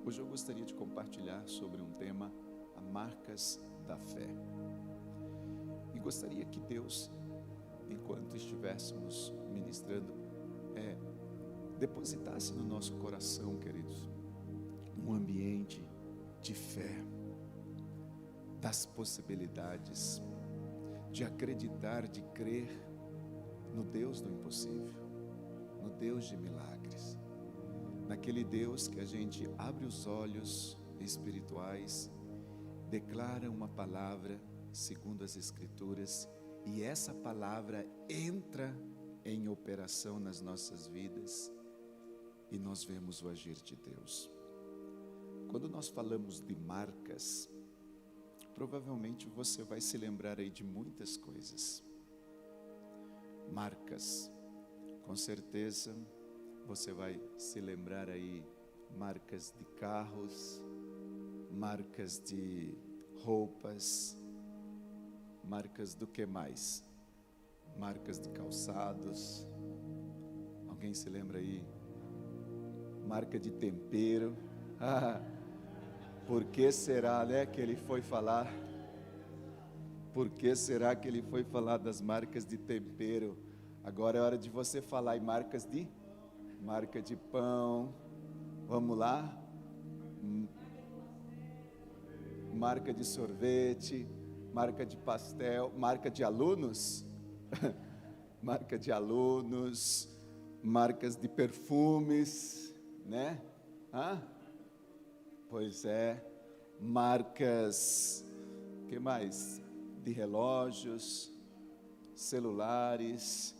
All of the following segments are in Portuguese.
Hoje eu gostaria de compartilhar sobre um tema, as marcas da fé. E gostaria que Deus, enquanto estivéssemos ministrando, depositasse no nosso coração, queridos, um ambiente de fé, das possibilidades, de acreditar, de crer no Deus do impossível, no Deus de milagres, naquele Deus que a gente abre os olhos espirituais, declara uma palavra segundo as Escrituras, e essa palavra entra em operação nas nossas vidas, e nós vemos o agir de Deus. Quando nós falamos de marcas, provavelmente você vai se lembrar aí de muitas coisas. Marcas, com certeza você vai se lembrar aí, marcas de carros, marcas de roupas, marcas do que mais? Marcas de calçados. Alguém se lembra aí? Marca de tempero. Por que será, né, que ele foi falar? Por que será que ele foi falar das marcas de tempero? Agora é hora de você falar em marca de pão. Vamos lá? Marca de sorvete, marca de pastel, marca de alunos, marca de alunos, marcas de perfumes, né? Pois é, marcas, que mais? De relógios, celulares,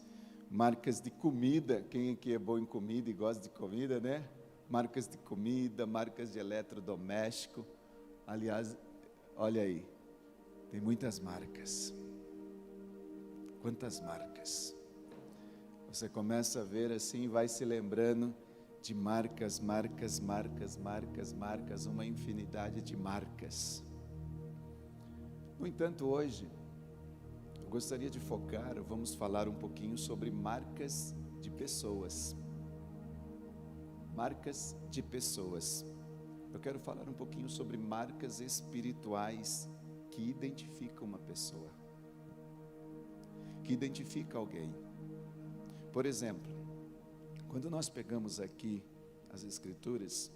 marcas de comida. Quem aqui é bom em comida e gosta de comida, né? Marcas de comida, marcas de eletrodoméstico. Aliás, olha aí, tem muitas marcas. Quantas marcas? Você começa a ver assim, vai se lembrando de marcas, uma infinidade de marcas. No entanto, hoje, eu gostaria de focar, vamos falar um pouquinho sobre marcas de pessoas. Marcas de pessoas. Eu quero falar um pouquinho sobre marcas espirituais que identificam uma pessoa, que identifica alguém. Por exemplo, quando nós pegamos aqui as Escrituras,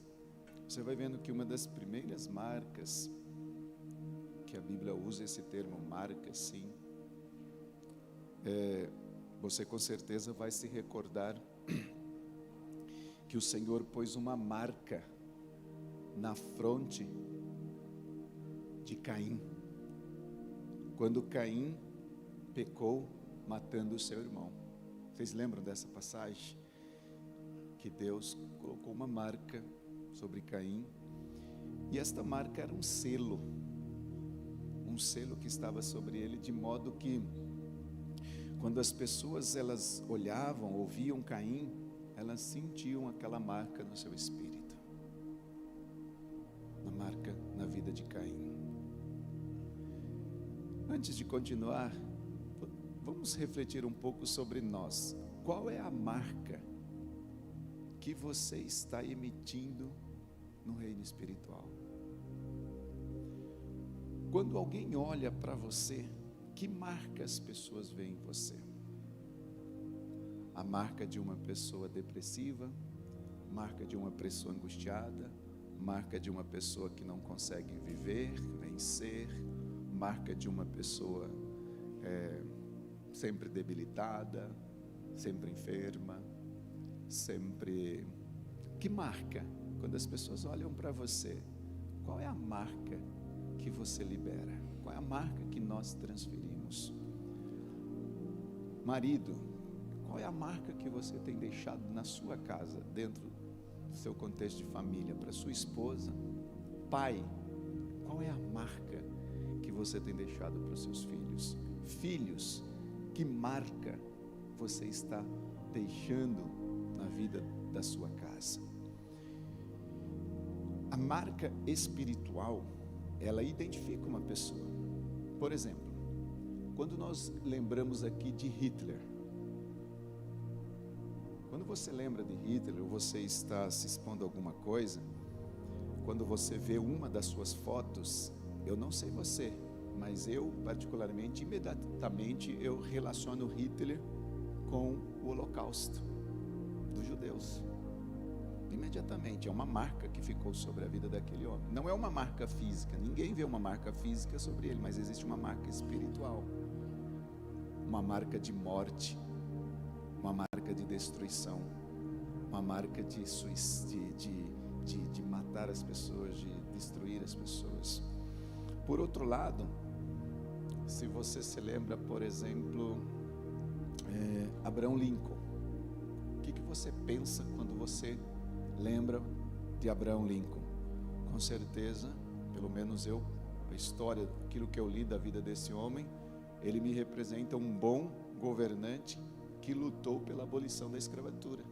você vai vendo que uma das primeiras marcas, que a Bíblia usa esse termo marca, sim, você com certeza vai se recordar que o Senhor pôs uma marca na fronte de Caim, quando Caim pecou matando o seu irmão. Vocês lembram dessa passagem? Que Deus colocou uma marca sobre Caim, e esta marca era um selo que estava sobre ele, de modo que quando as pessoas elas olhavam, ouviam Caim, elas sentiam aquela marca no seu espírito, uma marca na vida de Caim. Antes de continuar, vamos refletir um pouco sobre nós. Qual é a marca que você está emitindo no reino espiritual? Quando alguém olha para você, que marca as pessoas veem em você? A marca de uma pessoa depressiva, marca de uma pessoa angustiada, marca de uma pessoa que não consegue viver, vencer, marca de uma pessoa sempre debilitada, sempre enferma, sempre... Que marca? Quando as pessoas olham para você, qual é a marca que você libera? Qual é a marca que nós transferimos? Marido, qual é a marca que você tem deixado na sua casa, dentro do seu contexto de família, para sua esposa? Pai, qual é a marca que você tem deixado para os seus filhos? Filhos, que marca você está deixando na vida da sua casa? A marca espiritual, ela identifica uma pessoa. Por exemplo, quando nós lembramos aqui de Hitler, quando você lembra de Hitler, ou você está se expondo a alguma coisa, quando você vê uma das suas fotos, eu não sei você, mas eu particularmente, imediatamente eu relaciono Hitler com o Holocausto dos judeus. Imediatamente, é uma marca que ficou sobre a vida daquele homem. Não é uma marca física, ninguém vê uma marca física sobre ele, mas existe uma marca espiritual, uma marca de morte, uma marca de destruição, uma marca de matar as pessoas, de destruir as pessoas. Por outro lado, se você se lembra, por exemplo, Abraham Lincoln, o que você pensa quando você lembra de Abraham Lincoln? Com certeza, pelo menos eu, a história, aquilo que eu li da vida desse homem, ele me representa um bom governante que lutou pela abolição da escravatura.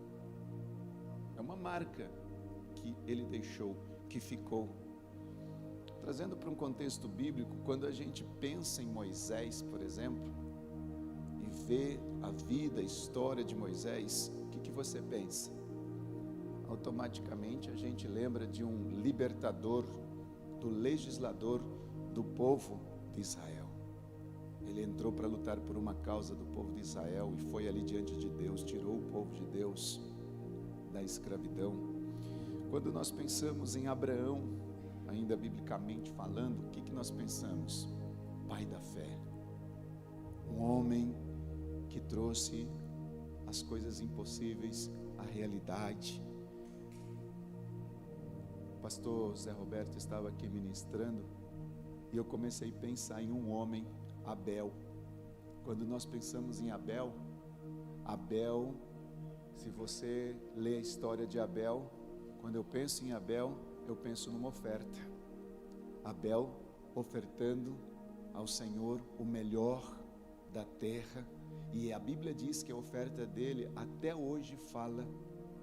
É uma marca que ele deixou, que ficou. Trazendo para um contexto bíblico, quando a gente pensa em Moisés, por exemplo, e vê a vida, a história de Moisés, o que você pensa? Automaticamente a gente lembra de um libertador, do legislador do povo de Israel. Ele entrou para lutar por uma causa do povo de Israel e foi ali diante de Deus, tirou o povo de Deus da escravidão. Quando nós pensamos em Abraão, ainda biblicamente falando, o que nós pensamos? Pai da fé, um homem que trouxe as coisas impossíveis à realidade. O pastor Zé Roberto estava aqui ministrando e eu comecei a pensar em um homem, Abel. Quando nós pensamos em Abel, se você lê a história de Abel, quando eu penso em Abel, eu penso numa oferta. Abel ofertando ao Senhor o melhor da terra, e a Bíblia diz que a oferta dele até hoje fala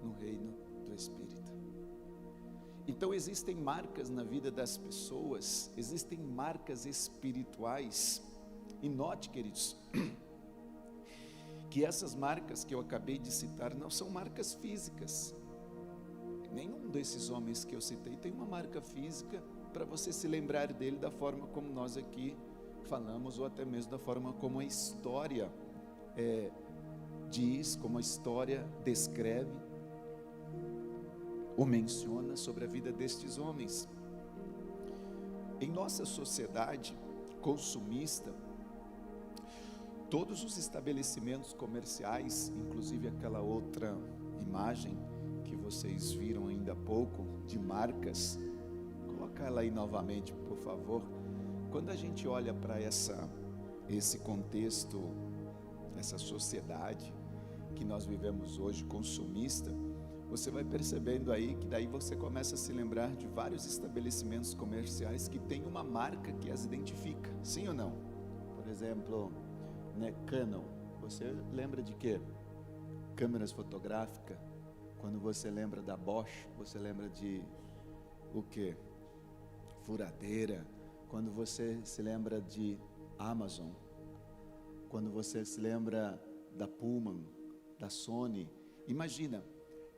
no reino do Espírito. Então existem marcas na vida das pessoas, existem marcas espirituais, e note, queridos, que essas marcas que eu acabei de citar não são marcas físicas. Nenhum desses homens que eu citei tem uma marca física para você se lembrar dele da forma como nós aqui falamos, ou até mesmo da forma como a história diz, como a história descreve ou menciona sobre a vida destes homens. Em nossa sociedade consumista, todos os estabelecimentos comerciais, inclusive aquela outra imagem que vocês viram ainda há pouco, de marcas, coloca ela aí novamente, por favor. Quando a gente olha para esse contexto, essa sociedade que nós vivemos hoje, consumista, você vai percebendo aí que daí você começa a se lembrar de vários estabelecimentos comerciais que tem uma marca que as identifica, sim ou não? Por exemplo, Canon, você lembra de quê? Câmeras fotográficas. Quando você lembra da Bosch, você lembra de o quê? Furadeira. Quando você se lembra de Amazon, quando você se lembra da Pullman, da Sony, imagina,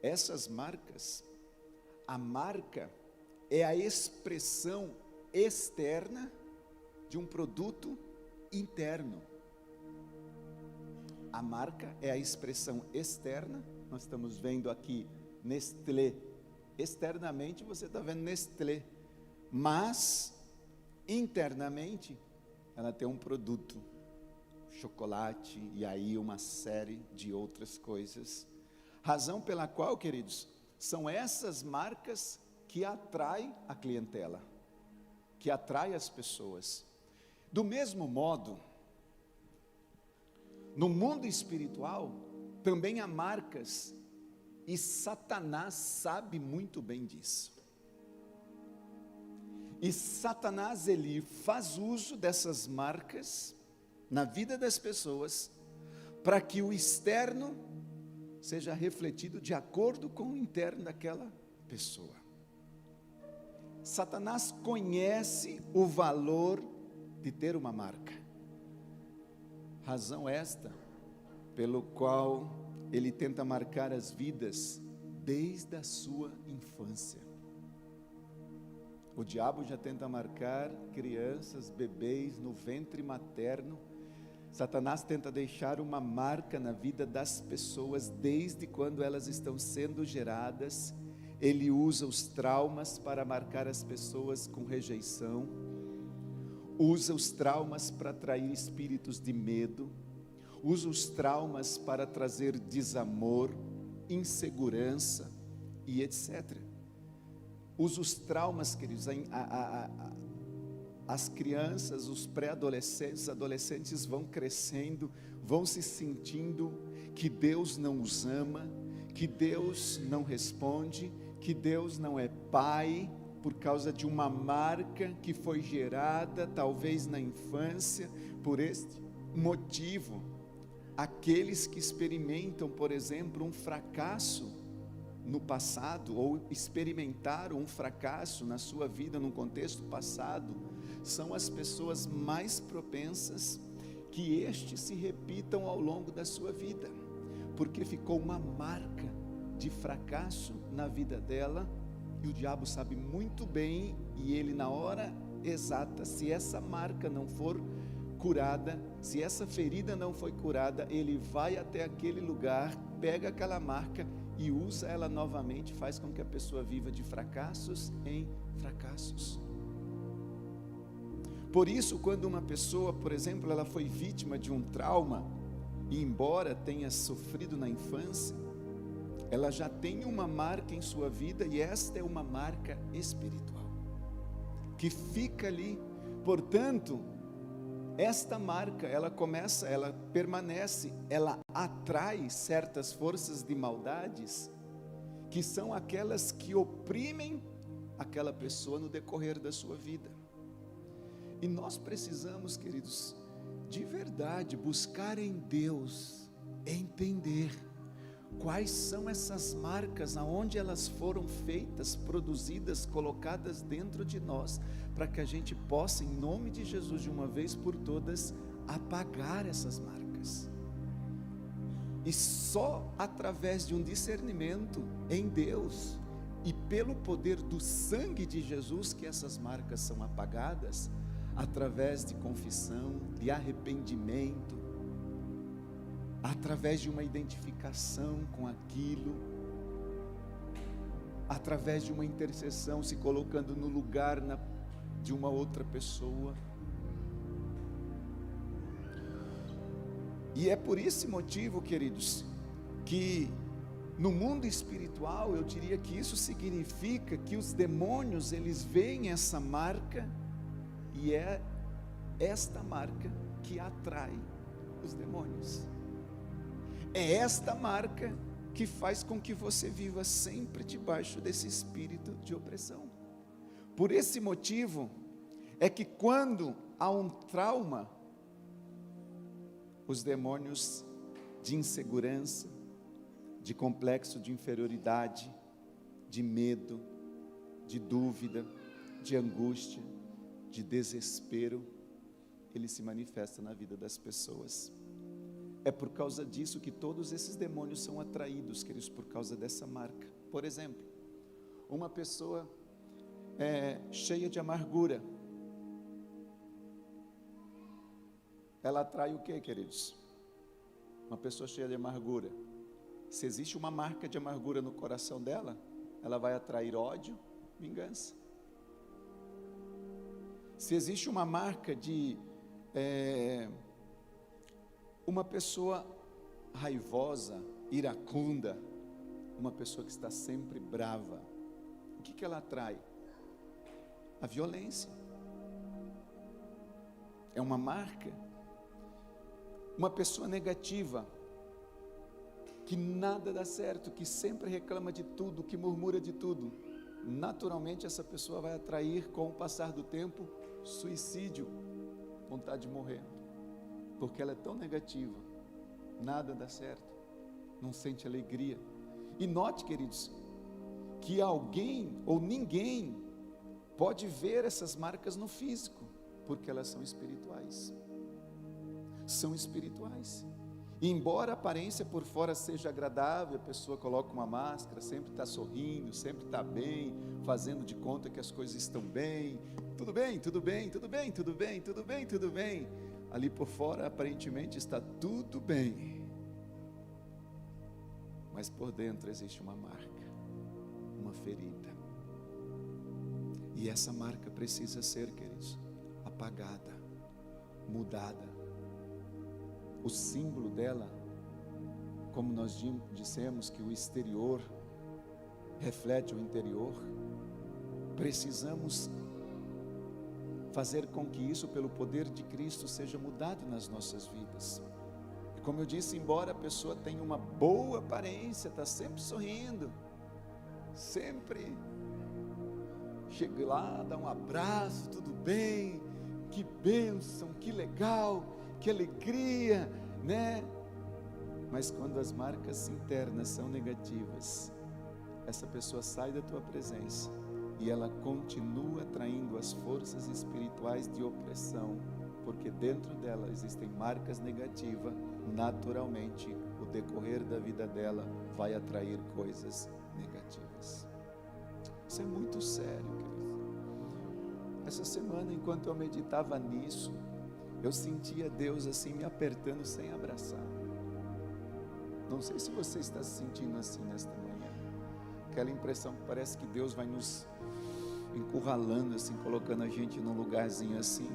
essas marcas, a marca é a expressão externa de um produto interno. A marca é a expressão externa. Nós estamos vendo aqui Nestlé. Externamente você está vendo Nestlé, mas internamente ela tem um produto, chocolate, e aí uma série de outras coisas. Razão pela qual, queridos, são essas marcas que atraem a clientela, que atraem as pessoas. Do mesmo modo, no mundo espiritual, também há marcas, e Satanás sabe muito bem disso. E Satanás, ele faz uso dessas marcas na vida das pessoas, para que o externo seja refletido de acordo com o interno daquela pessoa. Satanás conhece o valor de ter uma marca. Razão esta pelo qual ele tenta marcar as vidas desde a sua infância. O diabo já tenta marcar crianças, bebês no ventre materno. Satanás tenta deixar uma marca na vida das pessoas desde quando elas estão sendo geradas. Ele usa os traumas para marcar as pessoas com rejeição. Usa os traumas para atrair espíritos de medo. Usa os traumas para trazer desamor, insegurança e etc. Usa os traumas, queridos, as crianças, os pré-adolescentes, os adolescentes vão crescendo, vão se sentindo que Deus não os ama, que Deus não responde, que Deus não é pai, por causa de uma marca que foi gerada, talvez na infância. Por este motivo, aqueles que experimentam, por exemplo, um fracasso no passado, ou experimentaram um fracasso na sua vida, num contexto passado, são as pessoas mais propensas que estes se repitam ao longo da sua vida, porque ficou uma marca de fracasso na vida dela, e o diabo sabe muito bem, e ele na hora exata, se essa marca não for curada, se essa ferida não foi curada, ele vai até aquele lugar, pega aquela marca e usa ela novamente, faz com que a pessoa viva de fracassos em fracassos. Por isso, quando uma pessoa, por exemplo, ela foi vítima de um trauma, e embora tenha sofrido na infância, ela já tem uma marca em sua vida, e esta é uma marca espiritual, que fica ali. Portanto, esta marca, ela permanece, ela atrai certas forças de maldades, que são aquelas que oprimem aquela pessoa no decorrer da sua vida. E nós precisamos, queridos, de verdade, buscar em Deus, entender quais são essas marcas, aonde elas foram feitas, produzidas, colocadas dentro de nós, para que a gente possa, em nome de Jesus, de uma vez por todas, apagar essas marcas. E só através de um discernimento em Deus, e pelo poder do sangue de Jesus, que essas marcas são apagadas, através de confissão, de arrependimento, através de uma identificação com aquilo, através de uma intercessão, se colocando no lugar de uma outra pessoa. E é por esse motivo, queridos, que no mundo espiritual, eu diria que isso significa que os demônios, eles veem essa marca, e é esta marca que atrai os demônios. É esta marca que faz com que você viva sempre debaixo desse espírito de opressão. Por esse motivo, é que quando há um trauma, os demônios de insegurança, de complexo de inferioridade, de medo, de dúvida, de angústia, de desespero, ele se manifesta na vida das pessoas. É por causa disso que todos esses demônios são atraídos, queridos, por causa dessa marca. Por exemplo, uma pessoa cheia de amargura, ela atrai o que, queridos? Uma pessoa cheia de amargura. Se existe uma marca de amargura no coração dela, ela vai atrair ódio, vingança. Se existe uma marca de uma pessoa raivosa, iracunda, uma pessoa que está sempre brava, o que ela atrai? A violência. É uma marca. Uma pessoa negativa, que nada dá certo, que sempre reclama de tudo, que murmura de tudo, naturalmente essa pessoa vai atrair, com o passar do tempo, suicídio, vontade de morrer, porque ela é tão negativa, nada dá certo, não sente alegria. E note, queridos, que alguém ou ninguém pode ver essas marcas no físico, porque elas são espirituais. São espirituais. E embora a aparência por fora seja agradável, a pessoa coloca uma máscara, sempre está sorrindo, sempre está bem, fazendo de conta que as coisas estão bem, tudo bem, tudo bem, tudo bem, tudo bem, tudo bem, tudo bem. Ali por fora aparentemente está tudo bem, mas por dentro existe uma marca, uma ferida. E essa marca precisa ser, queridos, apagada, mudada. O símbolo dela, como nós dissemos que o exterior reflete o interior, precisamos fazer com que isso, pelo poder de Cristo, seja mudado nas nossas vidas. E como eu disse, embora a pessoa tenha uma boa aparência, está sempre sorrindo, sempre chega lá, dá um abraço, tudo bem, que bênção, que legal, que alegria, né? Mas quando as marcas internas são negativas, essa pessoa sai da tua presença e ela continua atraindo as forças espirituais de opressão, porque dentro dela existem marcas negativas. Naturalmente, o decorrer da vida dela vai atrair coisas negativas. Isso é muito sério, querido. Essa semana, enquanto eu meditava nisso, eu sentia Deus assim me apertando sem abraçar. Não sei se você está se sentindo assim nesta manhã. Aquela impressão que parece que Deus vai nos encurralando assim, colocando a gente num lugarzinho assim.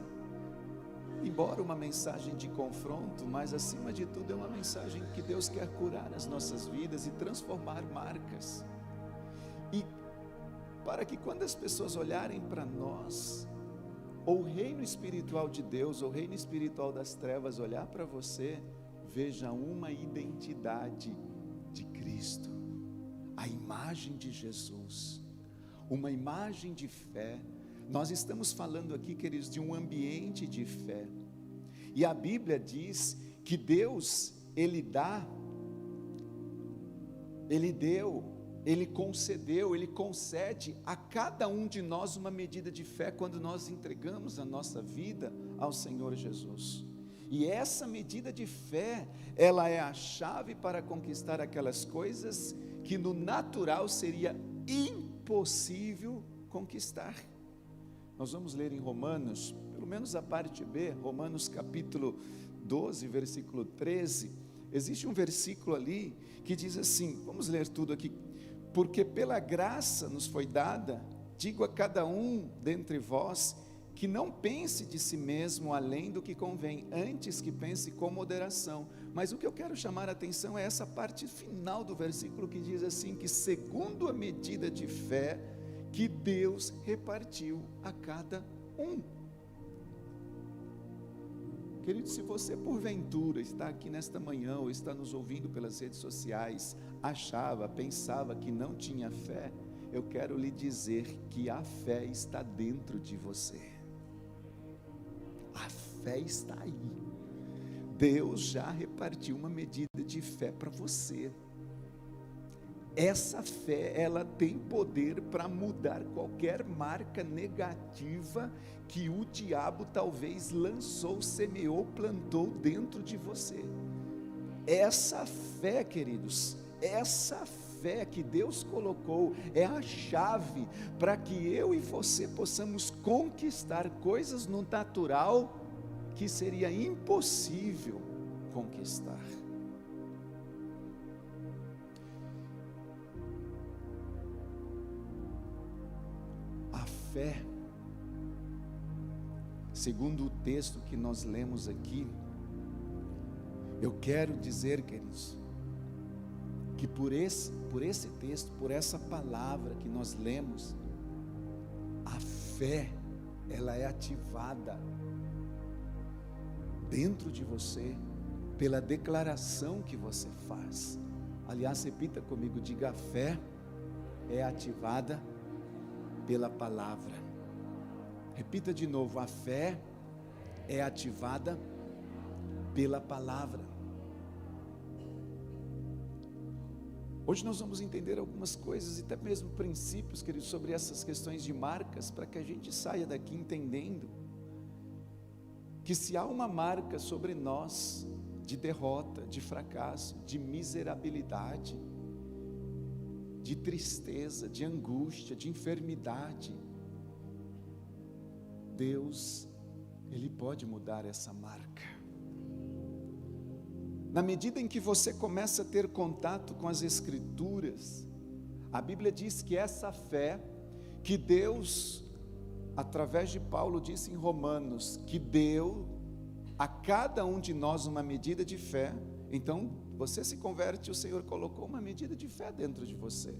Embora uma mensagem de confronto, mas acima de tudo é uma mensagem que Deus quer curar as nossas vidas e transformar marcas. E para que quando as pessoas olharem para nós, ou o reino espiritual de Deus, ou o reino espiritual das trevas olhar para você, veja uma identidade de Cristo, a imagem de Jesus, uma imagem de fé. Nós estamos falando aqui, queridos, de um ambiente de fé, e a Bíblia diz que Deus, Ele dá, Ele deu, Ele concedeu, Ele concede a cada um de nós uma medida de fé quando nós entregamos a nossa vida ao Senhor Jesus. E essa medida de fé, ela é a chave para conquistar aquelas coisas que no natural seria impossível conquistar. Nós vamos ler em Romanos, pelo menos a parte B, Romanos capítulo 12, versículo 13. Existe um versículo ali que diz assim, vamos ler tudo aqui. Porque pela graça nos foi dada, digo a cada um dentre vós, que não pense de si mesmo além do que convém, antes que pense com moderação. Mas o que eu quero chamar a atenção é essa parte final do versículo que diz assim, que segundo a medida de fé que Deus repartiu a cada um. Querido, se você porventura está aqui nesta manhã, ou está nos ouvindo pelas redes sociais, pensava que não tinha fé, eu quero lhe dizer que a fé está dentro de você. A fé está aí. Deus já repartiu uma medida de fé para você. Essa fé, ela tem poder para mudar qualquer marca negativa que o diabo talvez lançou, semeou, plantou dentro de você. Essa fé, queridos, essa fé que Deus colocou é a chave para que eu e você possamos conquistar coisas no natural que seria impossível conquistar. A fé, segundo o texto que nós lemos aqui, eu quero dizer, queridos, que por esse texto, por essa palavra que nós lemos, a fé, ela é ativada dentro de você, pela declaração que você faz. Aliás, repita comigo, diga: a fé é ativada pela palavra. Repita de novo: a fé é ativada pela palavra. Hoje nós vamos entender algumas coisas e até mesmo princípios, queridos, sobre essas questões de marcas, para que a gente saia daqui entendendo que se há uma marca sobre nós de derrota, de fracasso, de miserabilidade, de tristeza, de angústia, de enfermidade. Deus, Ele pode mudar essa marca. Na medida em que você começa a ter contato com as Escrituras, a Bíblia diz que essa fé que Deus, através de Paulo, disse em Romanos, que deu a cada um de nós uma medida de fé. Então, você se converte, o Senhor colocou uma medida de fé dentro de você.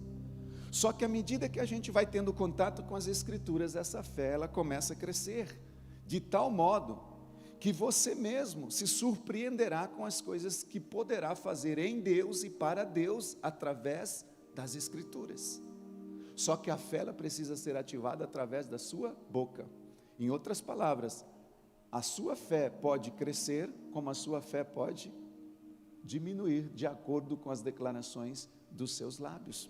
Só que à medida que a gente vai tendo contato com as Escrituras, essa fé, ela começa a crescer, de tal modo que você mesmo se surpreenderá com as coisas que poderá fazer em Deus e para Deus, através das Escrituras. Só que a fé, ela precisa ser ativada através da sua boca. Em outras palavras, a sua fé pode crescer, como a sua fé pode diminuir, de acordo com as declarações dos seus lábios.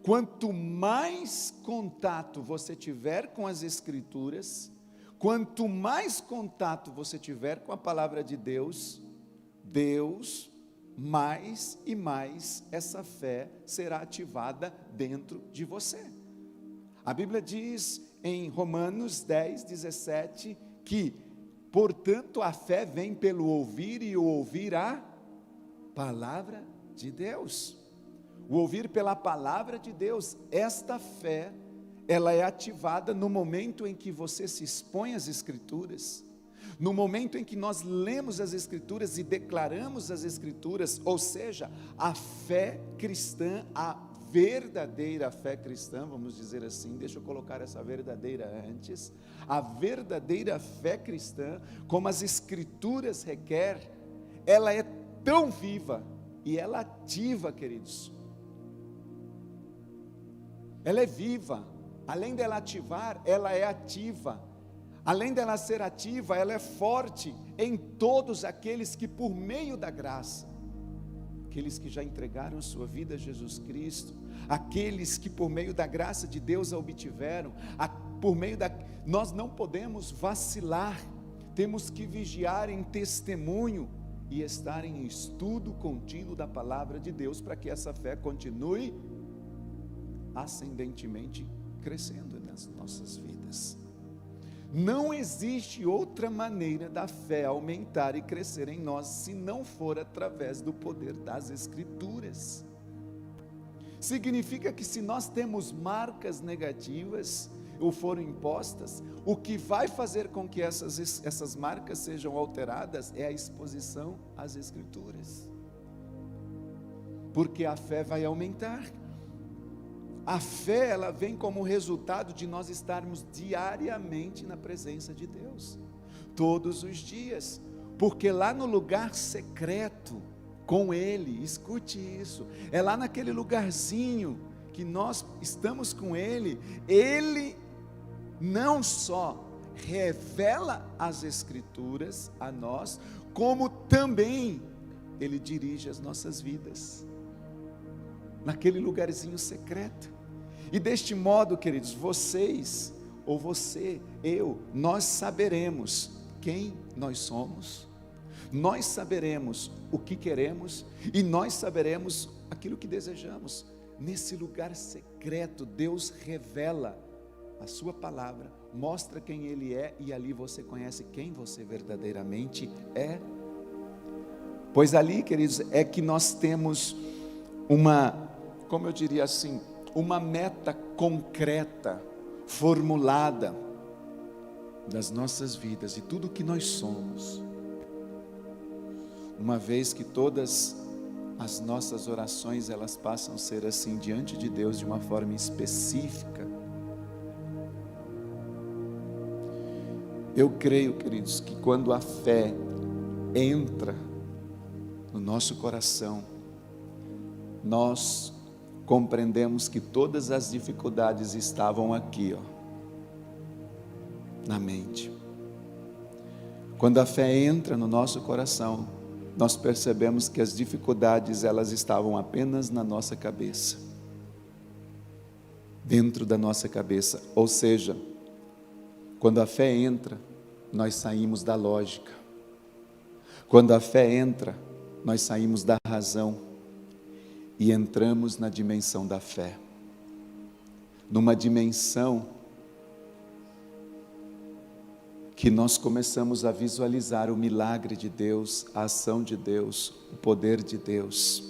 Quanto mais contato você tiver com as Escrituras, quanto mais contato você tiver com a palavra de Deus, mais e mais essa fé será ativada dentro de você. A Bíblia diz em Romanos 10, 17, que, portanto, a fé vem pelo ouvir e o ouvir a palavra de Deus. O ouvir pela palavra de Deus, esta fé, ela é ativada no momento em que você se expõe às Escrituras, no momento em que nós lemos as Escrituras e declaramos as Escrituras, ou seja, a fé cristã, a verdadeira fé cristã, vamos dizer assim, deixa eu colocar essa verdadeira antes, a verdadeira fé cristã, como as Escrituras requer, ela é tão viva e ela ativa, queridos, ela é viva, além dela ativar, ela é ativa, além dela ser ativa, ela é forte em todos aqueles que por meio da graça, aqueles que já entregaram sua vida a Jesus Cristo, aqueles que por meio da graça de Deus a obtiveram, nós não podemos vacilar, temos que vigiar em testemunho e estar em estudo contínuo da palavra de Deus, para que essa fé continue ascendentemente crescendo nas nossas vidas. Não existe outra maneira da fé aumentar e crescer em nós, se não for através do poder das Escrituras. Significa que se nós temos marcas negativas, ou foram impostas, o que vai fazer com que essas marcas sejam alteradas, é a exposição às Escrituras, porque a fé vai aumentar. A fé, ela vem como resultado de nós estarmos diariamente na presença de Deus, todos os dias, porque lá no lugar secreto, com Ele, escute isso, é lá naquele lugarzinho que nós estamos com Ele, Ele não só revela as Escrituras a nós, como também Ele dirige as nossas vidas, naquele lugarzinho secreto. E deste modo, queridos, vocês, ou você, nós saberemos quem nós somos, nós saberemos o que queremos, e nós saberemos aquilo que desejamos. Nesse lugar secreto, Deus revela a sua palavra, mostra quem Ele é, e ali você conhece quem você verdadeiramente é. Pois ali, queridos, é que nós temos como eu diria assim, uma meta concreta, formulada, das nossas vidas e tudo que nós somos. Uma vez que todas as nossas orações, elas passam a ser assim, diante de Deus, de uma forma específica. Eu creio, queridos, que quando a fé entra no nosso coração, nós compreendemos que todas as dificuldades estavam aqui, na mente. Quando a fé entra no nosso coração, nós percebemos que as dificuldades, elas estavam apenas na nossa cabeça, dentro da nossa cabeça. Ou seja, quando a fé entra, nós saímos da lógica. Quando a fé entra, nós saímos da razão e entramos na dimensão da fé. Numa dimensão que nós começamos a visualizar o milagre de Deus, a ação de Deus, o poder de Deus.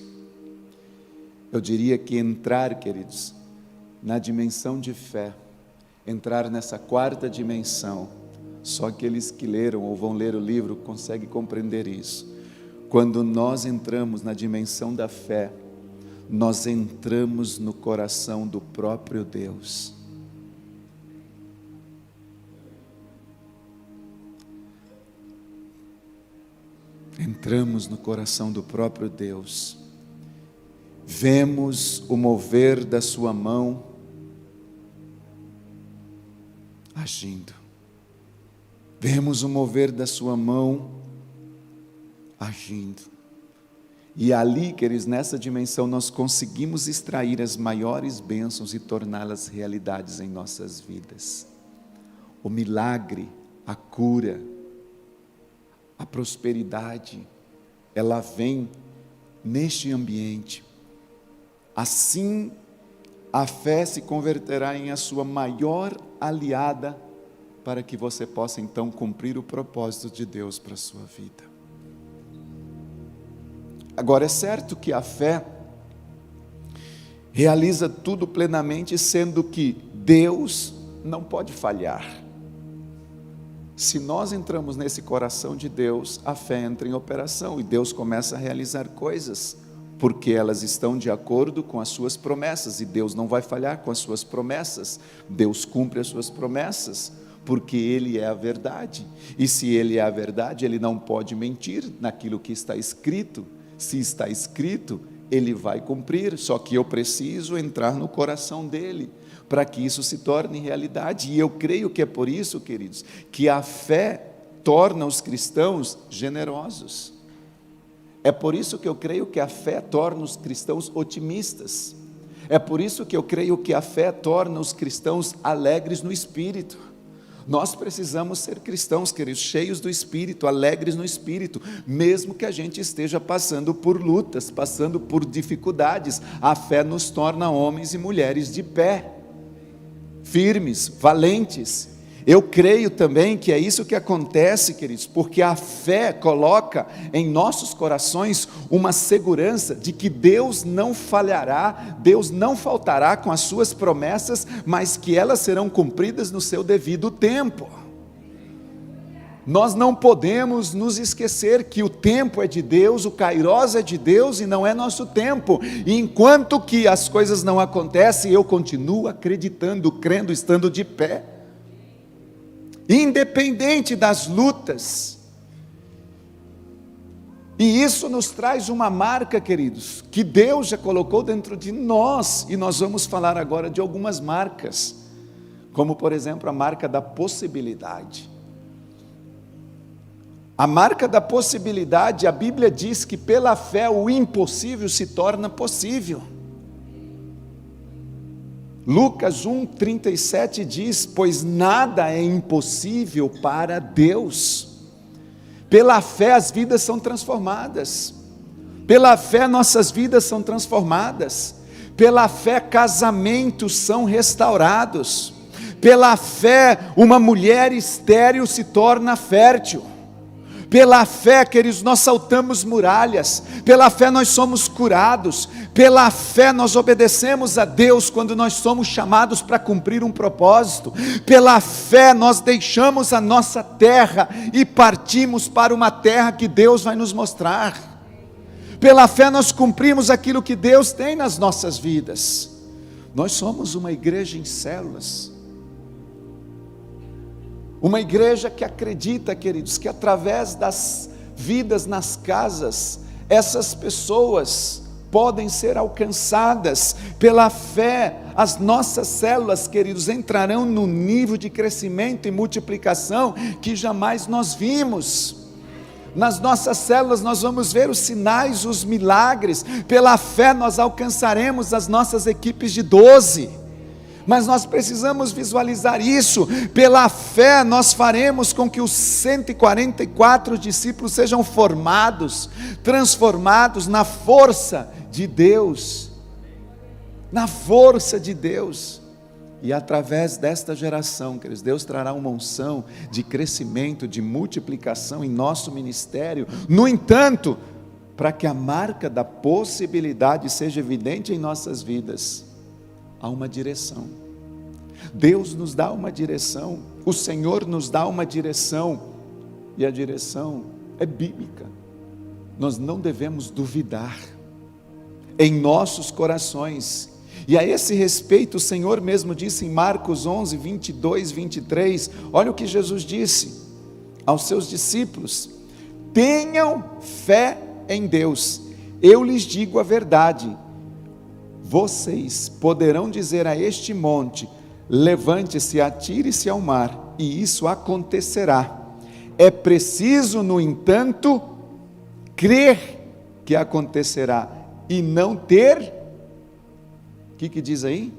Eu diria que entrar, queridos, na dimensão de fé, entrar nessa quarta dimensão, só aqueles que leram ou vão ler o livro conseguem compreender isso. Quando nós entramos na dimensão da fé, nós entramos no coração do próprio Deus. Entramos no coração do próprio Deus. Vemos o mover da sua mão agindo. Vemos o mover da sua mão agindo. E ali, queridos, nessa dimensão nós conseguimos extrair as maiores bênçãos e torná-las realidades em nossas vidas. O milagre, a cura, a prosperidade, ela vem neste ambiente. Assim, a fé se converterá em a sua maior aliada para que você possa então cumprir o propósito de Deus para a sua vida. Agora, é certo que a fé realiza tudo plenamente, sendo que Deus não pode falhar. Se nós entramos nesse coração de Deus, a fé entra em operação e Deus começa a realizar coisas, porque elas estão de acordo com as suas promessas, e Deus não vai falhar com as suas promessas. Deus cumpre as suas promessas, porque Ele é a verdade, e se Ele é a verdade, Ele não pode mentir naquilo que está escrito. Se está escrito, Ele vai cumprir, só que eu preciso entrar no coração dEle, para que isso se torne realidade. E eu creio que é por isso, queridos, que a fé torna os cristãos generosos. É por isso que eu creio que a fé torna os cristãos otimistas. É por isso que eu creio que a fé torna os cristãos alegres no espírito. Nós precisamos ser cristãos, queridos, cheios do Espírito, alegres no Espírito, mesmo que a gente esteja passando por lutas, passando por dificuldades. A fé nos torna homens e mulheres de pé, firmes, valentes. Eu creio também que é isso que acontece, queridos, porque a fé coloca em nossos corações uma segurança de que Deus não falhará, Deus não faltará com as suas promessas, mas que elas serão cumpridas no seu devido tempo. Nós não podemos nos esquecer que o tempo é de Deus, o Kairos é de Deus e não é nosso tempo. E enquanto que as coisas não acontecem, eu continuo acreditando, crendo, estando de pé. Independente das lutas. E isso nos traz uma marca, queridos, que Deus já colocou dentro de nós, e nós vamos falar agora de algumas marcas, como por exemplo a marca da possibilidade. A marca da possibilidade, a Bíblia diz que pela fé o impossível se torna possível. Lucas 1:37 diz: pois nada é impossível para Deus. Pela fé as vidas são transformadas, pela fé nossas vidas são transformadas, pela fé casamentos são restaurados, pela fé uma mulher estéril se torna fértil. Pela fé, queridos, nós saltamos muralhas, pela fé nós somos curados, pela fé nós obedecemos a Deus quando nós somos chamados para cumprir um propósito, pela fé nós deixamos a nossa terra e partimos para uma terra que Deus vai nos mostrar, pela fé nós cumprimos aquilo que Deus tem nas nossas vidas. Nós somos uma igreja em células, uma igreja que acredita, queridos, que através das vidas nas casas, essas pessoas podem ser alcançadas. Pela fé, as nossas células, queridos, entrarão no nível de crescimento e multiplicação que jamais nós vimos. Nas nossas células nós vamos ver os sinais, os milagres. Pela fé nós alcançaremos as nossas equipes de 12. Mas nós precisamos visualizar isso. Pela fé nós faremos com que os 144 discípulos sejam formados, transformados na força de Deus. Na força de Deus. E através desta geração, queridos, Deus trará uma unção de crescimento, de multiplicação em nosso ministério. No entanto, para que a marca da possibilidade seja evidente em nossas vidas, há uma direção. Deus nos dá uma direção, o Senhor nos dá uma direção, e a direção é bíblica. Nós não devemos duvidar em nossos corações. E a esse respeito o Senhor mesmo disse em Marcos 11, 22, 23, olha o que Jesus disse aos seus discípulos: tenham fé em Deus, eu lhes digo a verdade, vocês poderão dizer a este monte, levante-se, atire-se ao mar, e isso acontecerá. É preciso, no entanto, crer que acontecerá, e não ter, o que diz aí?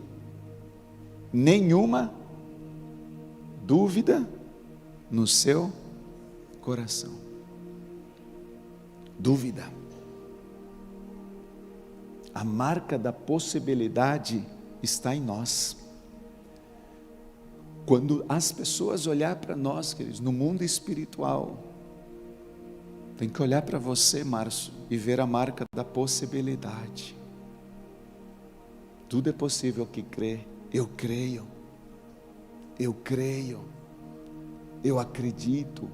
Nenhuma dúvida no seu coração. Dúvida. A marca da possibilidade está em nós. Quando as pessoas olhar para nós, queridos, no mundo espiritual, tem que olhar para você, Márcio, e ver a marca da possibilidade. Tudo é possível que crê. Eu creio, eu acredito.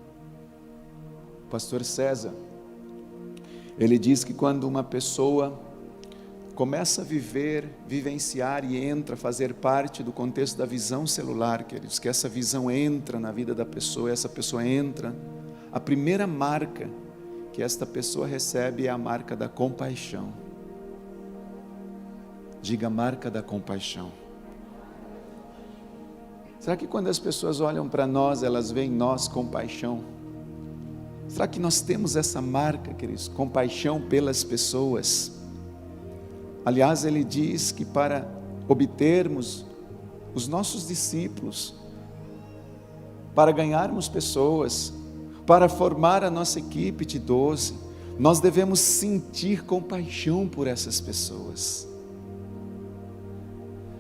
Pastor César, ele diz que quando uma pessoa começa a vivenciar e entra a fazer parte do contexto da visão celular, queridos, que essa visão entra na vida da pessoa, essa pessoa entra, a primeira marca que esta pessoa recebe é a marca da compaixão. Diga, marca da compaixão. Será que quando as pessoas olham para nós, elas veem em nós compaixão? Será que nós temos essa marca, queridos, compaixão pelas pessoas? Aliás, ele diz que para obtermos os nossos discípulos, para ganharmos pessoas, para formar a nossa equipe de 12, nós devemos sentir compaixão por essas pessoas.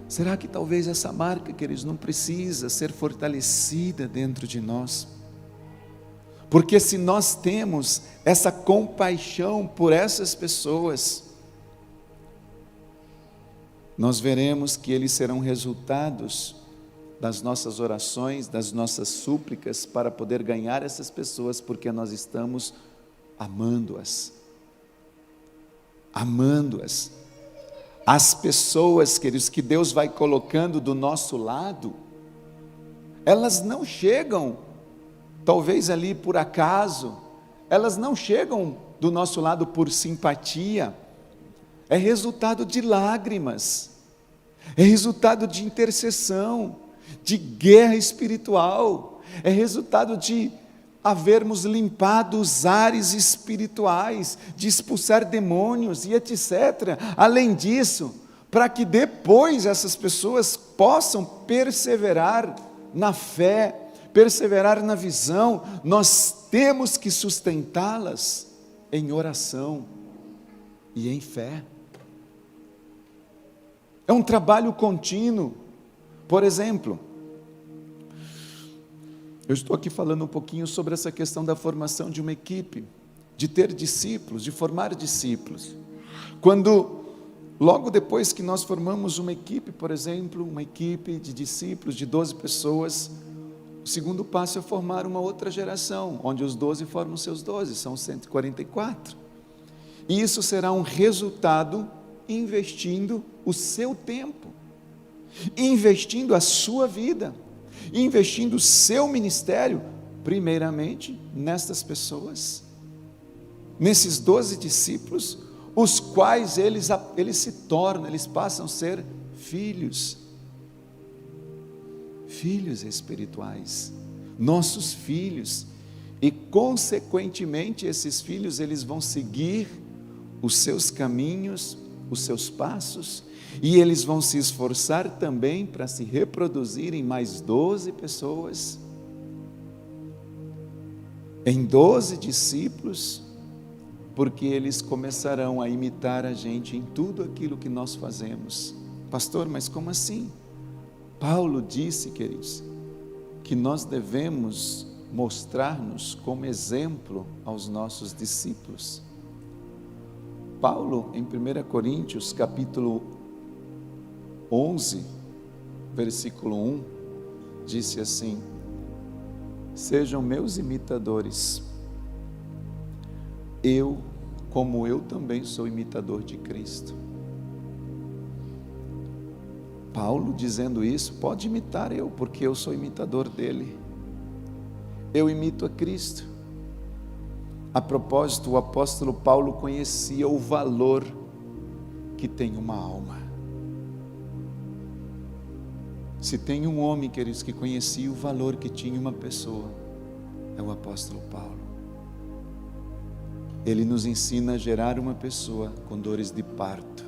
Será que talvez essa marca, queridos, não precisa ser fortalecida dentro de nós? Porque se nós temos essa compaixão por essas pessoas, nós veremos que eles serão resultados das nossas orações, das nossas súplicas, para poder ganhar essas pessoas, porque nós estamos amando-as. Amando-as. As pessoas, queridos, que Deus vai colocando do nosso lado, elas não chegam, talvez ali por acaso, elas não chegam do nosso lado por simpatia, é resultado de lágrimas, é resultado de intercessão, de guerra espiritual, é resultado de havermos limpado os ares espirituais, de expulsar demônios e etc. Além disso, para que depois essas pessoas possam perseverar na fé, perseverar na visão, nós temos que sustentá-las em oração e em fé. É um trabalho contínuo. Por exemplo, eu estou aqui falando um pouquinho sobre essa questão da formação de uma equipe, de ter discípulos, de formar discípulos. Quando, logo depois que nós formamos uma equipe, por exemplo, uma equipe de discípulos de 12 pessoas, o segundo passo é formar uma outra geração, onde os 12 formam seus 12, são 144. E isso será um resultado investindo o seu tempo, investindo a sua vida, investindo o seu ministério, primeiramente nestas pessoas, nesses 12 discípulos, os quais eles se tornam, eles passam a ser filhos espirituais, nossos filhos, e consequentemente esses filhos eles vão seguir os seus caminhos, os seus passos, E eles vão se esforçar também para se reproduzirem mais 12 pessoas, em 12 discípulos, porque eles começarão a imitar a gente em tudo aquilo que nós fazemos. Pastor, mas como assim? Paulo disse, queridos, que nós devemos mostrar-nos como exemplo aos nossos discípulos. Paulo, em 1 Coríntios, capítulo 11, versículo 1, disse assim: sejam meus imitadores, como eu também sou imitador de Cristo. Paulo dizendo isso, pode imitar eu, porque eu sou imitador dele. Eu imito a Cristo. A propósito, o apóstolo Paulo conhecia o valor que tem uma alma. Se tem um homem, queridos, que conhecia o valor que tinha uma pessoa, é o apóstolo Paulo. Ele nos ensina a gerar uma pessoa com dores de parto.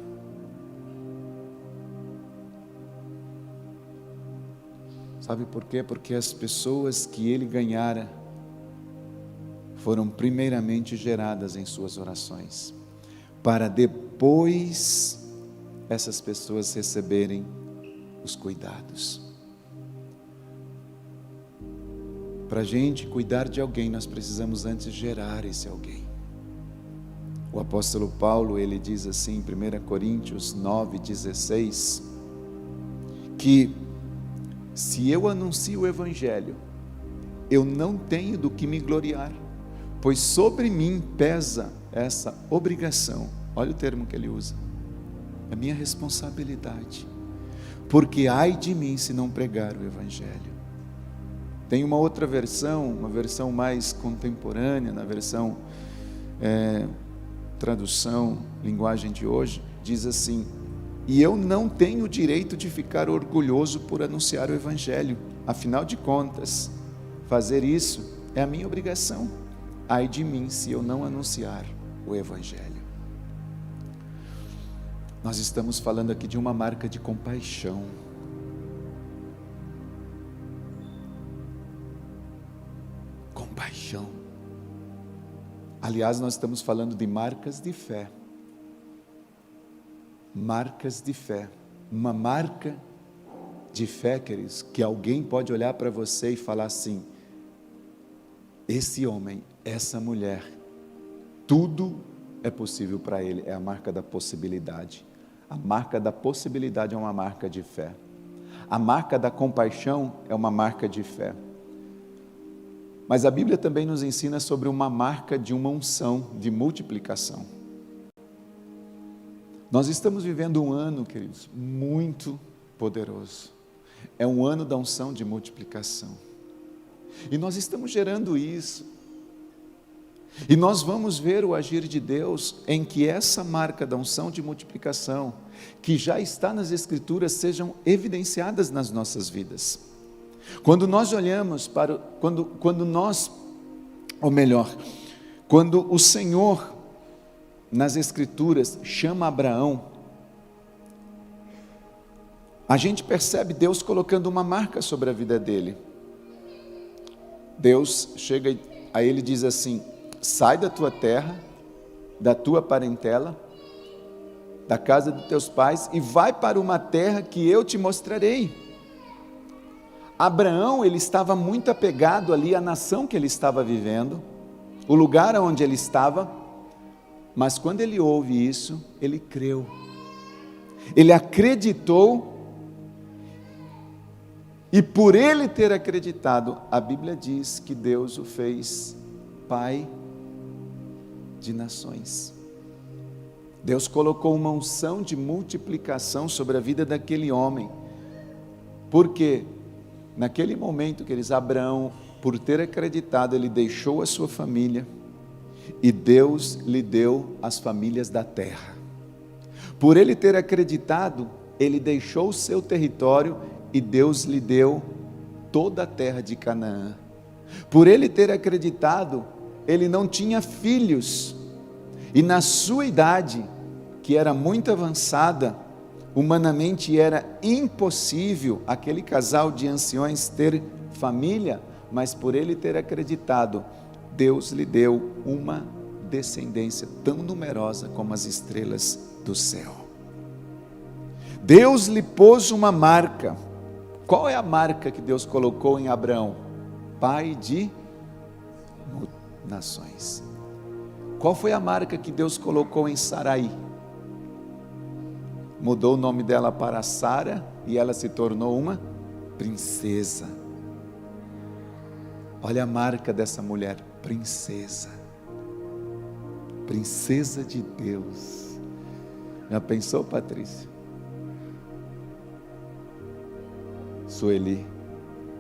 Sabe por quê? Porque as pessoas que ele ganhara foram primeiramente geradas em suas orações, para depois essas pessoas receberem os cuidados. Para a gente cuidar de alguém, nós precisamos antes gerar esse alguém. O apóstolo Paulo, ele diz assim em 1 Coríntios 9,16, que se eu anuncio o Evangelho, eu não tenho do que me gloriar, pois sobre mim pesa essa obrigação. Olha o termo que ele usa, é minha responsabilidade, porque ai de mim se não pregar o Evangelho. Tem uma outra versão, uma versão mais contemporânea, na versão tradução, linguagem de hoje, diz assim: e eu não tenho o direito de ficar orgulhoso por anunciar o Evangelho, afinal de contas, fazer isso é a minha obrigação. Ai de mim se eu não anunciar o Evangelho. Nós estamos falando aqui de uma marca de compaixão. Compaixão. Aliás, nós estamos falando de marcas de fé. Marcas de fé. Uma marca de fé, queridos, que alguém pode olhar para você e falar assim: esse homem, essa mulher, tudo é possível para ele. É a marca da possibilidade. A marca da possibilidade é uma marca de fé. A marca da compaixão é uma marca de fé. Mas a Bíblia também nos ensina sobre uma marca de uma unção, de multiplicação. Nós estamos vivendo um ano, queridos, muito poderoso. É um ano da unção de multiplicação. E nós estamos gerando isso. E nós vamos ver o agir de Deus em que essa marca da unção de multiplicação, que já está nas Escrituras, sejam evidenciadas nas nossas vidas. Quando nós olhamos para, quando o Senhor, nas Escrituras, chama Abraão, a gente percebe Deus colocando uma marca sobre a vida dele. Deus chega a ele e diz assim: sai da tua terra, da tua parentela, da casa dos teus pais, e vai para uma terra que eu te mostrarei. Abraão, ele estava muito apegado ali à nação que ele estava vivendo, o lugar onde ele estava, mas quando ele ouve isso, ele creu, ele acreditou, e por ele ter acreditado, a Bíblia diz que Deus o fez pai de nações. Deus colocou uma unção de multiplicação sobre a vida daquele homem, porque naquele momento, queridos, Abraão, por ter acreditado, ele deixou a sua família, e Deus lhe deu as famílias da terra. Por ele ter acreditado, ele deixou o seu território, e Deus lhe deu toda a terra de Canaã. Por ele ter acreditado, ele não tinha filhos, e na sua idade, que era muito avançada, Humanamente era impossível aquele casal de anciões ter família, mas por ele ter acreditado, Deus lhe deu uma descendência tão numerosa como as estrelas do céu. Deus lhe pôs uma marca. Qual é a marca que Deus colocou em Abraão? Pai de nações. Qual foi a marca que Deus colocou em Sarai? Mudou o nome dela para Sara e ela se tornou uma princesa. Olha a marca dessa mulher, princesa. Princesa de Deus. Já pensou, Patrícia? Sueli,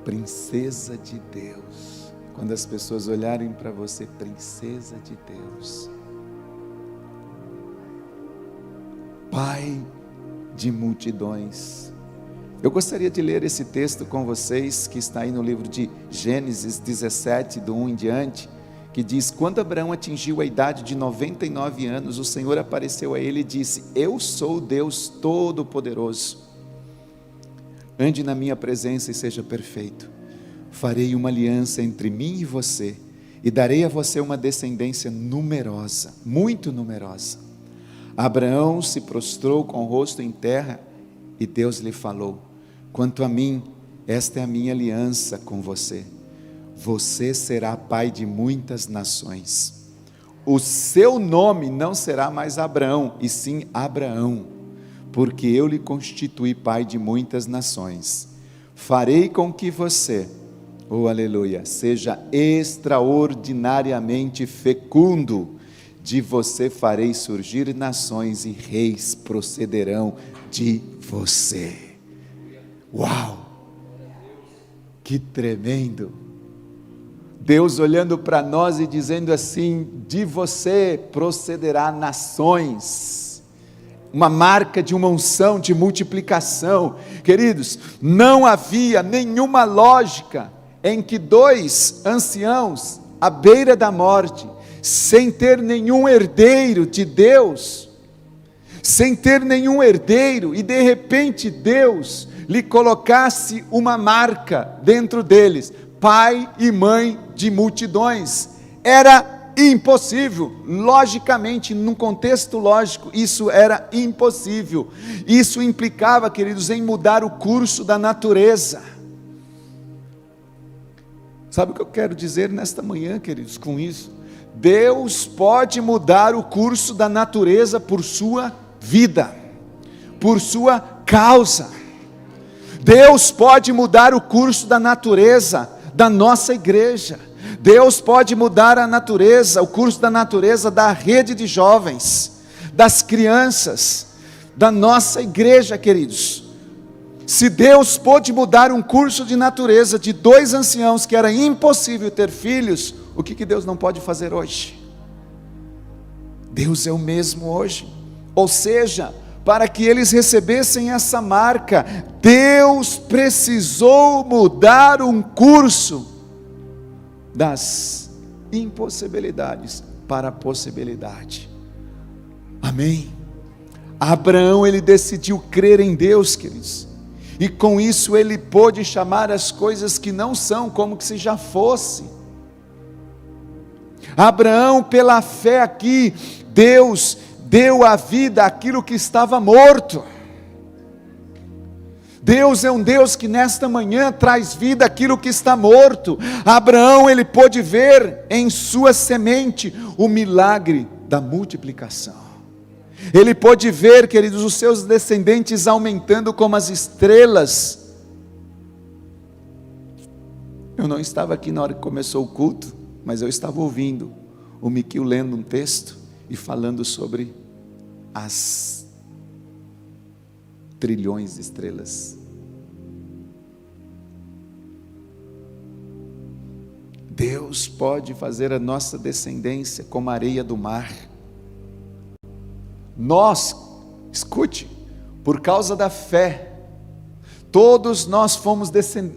princesa de Deus. Quando as pessoas olharem para você, princesa de Deus. Pai de multidões. Eu gostaria de ler esse texto com vocês, que está aí no livro de Gênesis 17, do 1 em diante, que diz: quando Abraão atingiu a idade de 99 anos, o Senhor apareceu a ele e disse: eu sou o Deus Todo-Poderoso, ande na minha presença e seja perfeito. Farei uma aliança entre mim e você, e darei a você uma descendência numerosa, muito numerosa. Abraão se prostrou com o rosto em terra, e Deus lhe falou: quanto a mim, esta é a minha aliança com você. Você será pai de muitas nações. O seu nome não será mais Abraão, e sim Abraão, porque eu lhe constituí pai de muitas nações. Farei com que você, oh aleluia, seja extraordinariamente fecundo. De você farei surgir nações e reis procederão de você. Uau! Que tremendo! Deus olhando para nós e dizendo assim: de você procederá nações. Uma marca de uma unção de multiplicação. Queridos, não havia nenhuma lógica em que dois anciãos à beira da morte, sem ter nenhum herdeiro de Deus, sem ter nenhum herdeiro, e de repente Deus lhe colocasse uma marca dentro deles, pai e mãe de multidões. Era impossível, logicamente, num contexto lógico, isso era impossível. Isso implicava, queridos, em mudar o curso da natureza. Sabe o que eu quero dizer nesta manhã, queridos, com isso? Deus pode mudar o curso da natureza por sua vida, por sua causa. Deus pode mudar o curso da natureza da nossa igreja. Deus pode mudar a natureza, o curso da natureza da rede de jovens, das crianças, da nossa igreja, queridos. Se Deus pôde mudar um curso de natureza de dois anciãos que era impossível ter filhos, o que Deus não pode fazer hoje? Deus é o mesmo hoje. Ou seja, para que eles recebessem essa marca, Deus precisou mudar um curso das impossibilidades para a possibilidade. Amém? Abraão, ele decidiu crer em Deus, queridos, e com isso ele pôde chamar as coisas que não são como que se já fosse. Abraão, pela fé aqui, Deus deu a vida àquilo que estava morto. Deus é um Deus que nesta manhã traz vida àquilo que está morto. Abraão, ele pôde ver em sua semente o milagre da multiplicação. Ele pôde ver, queridos, os seus descendentes aumentando como as estrelas. Eu não estava aqui na hora que começou o culto, mas eu estava ouvindo o Miquil lendo um texto e falando sobre as trilhões de estrelas. Deus pode fazer a nossa descendência como a areia do mar. Nós, escute, por causa da fé, todos nós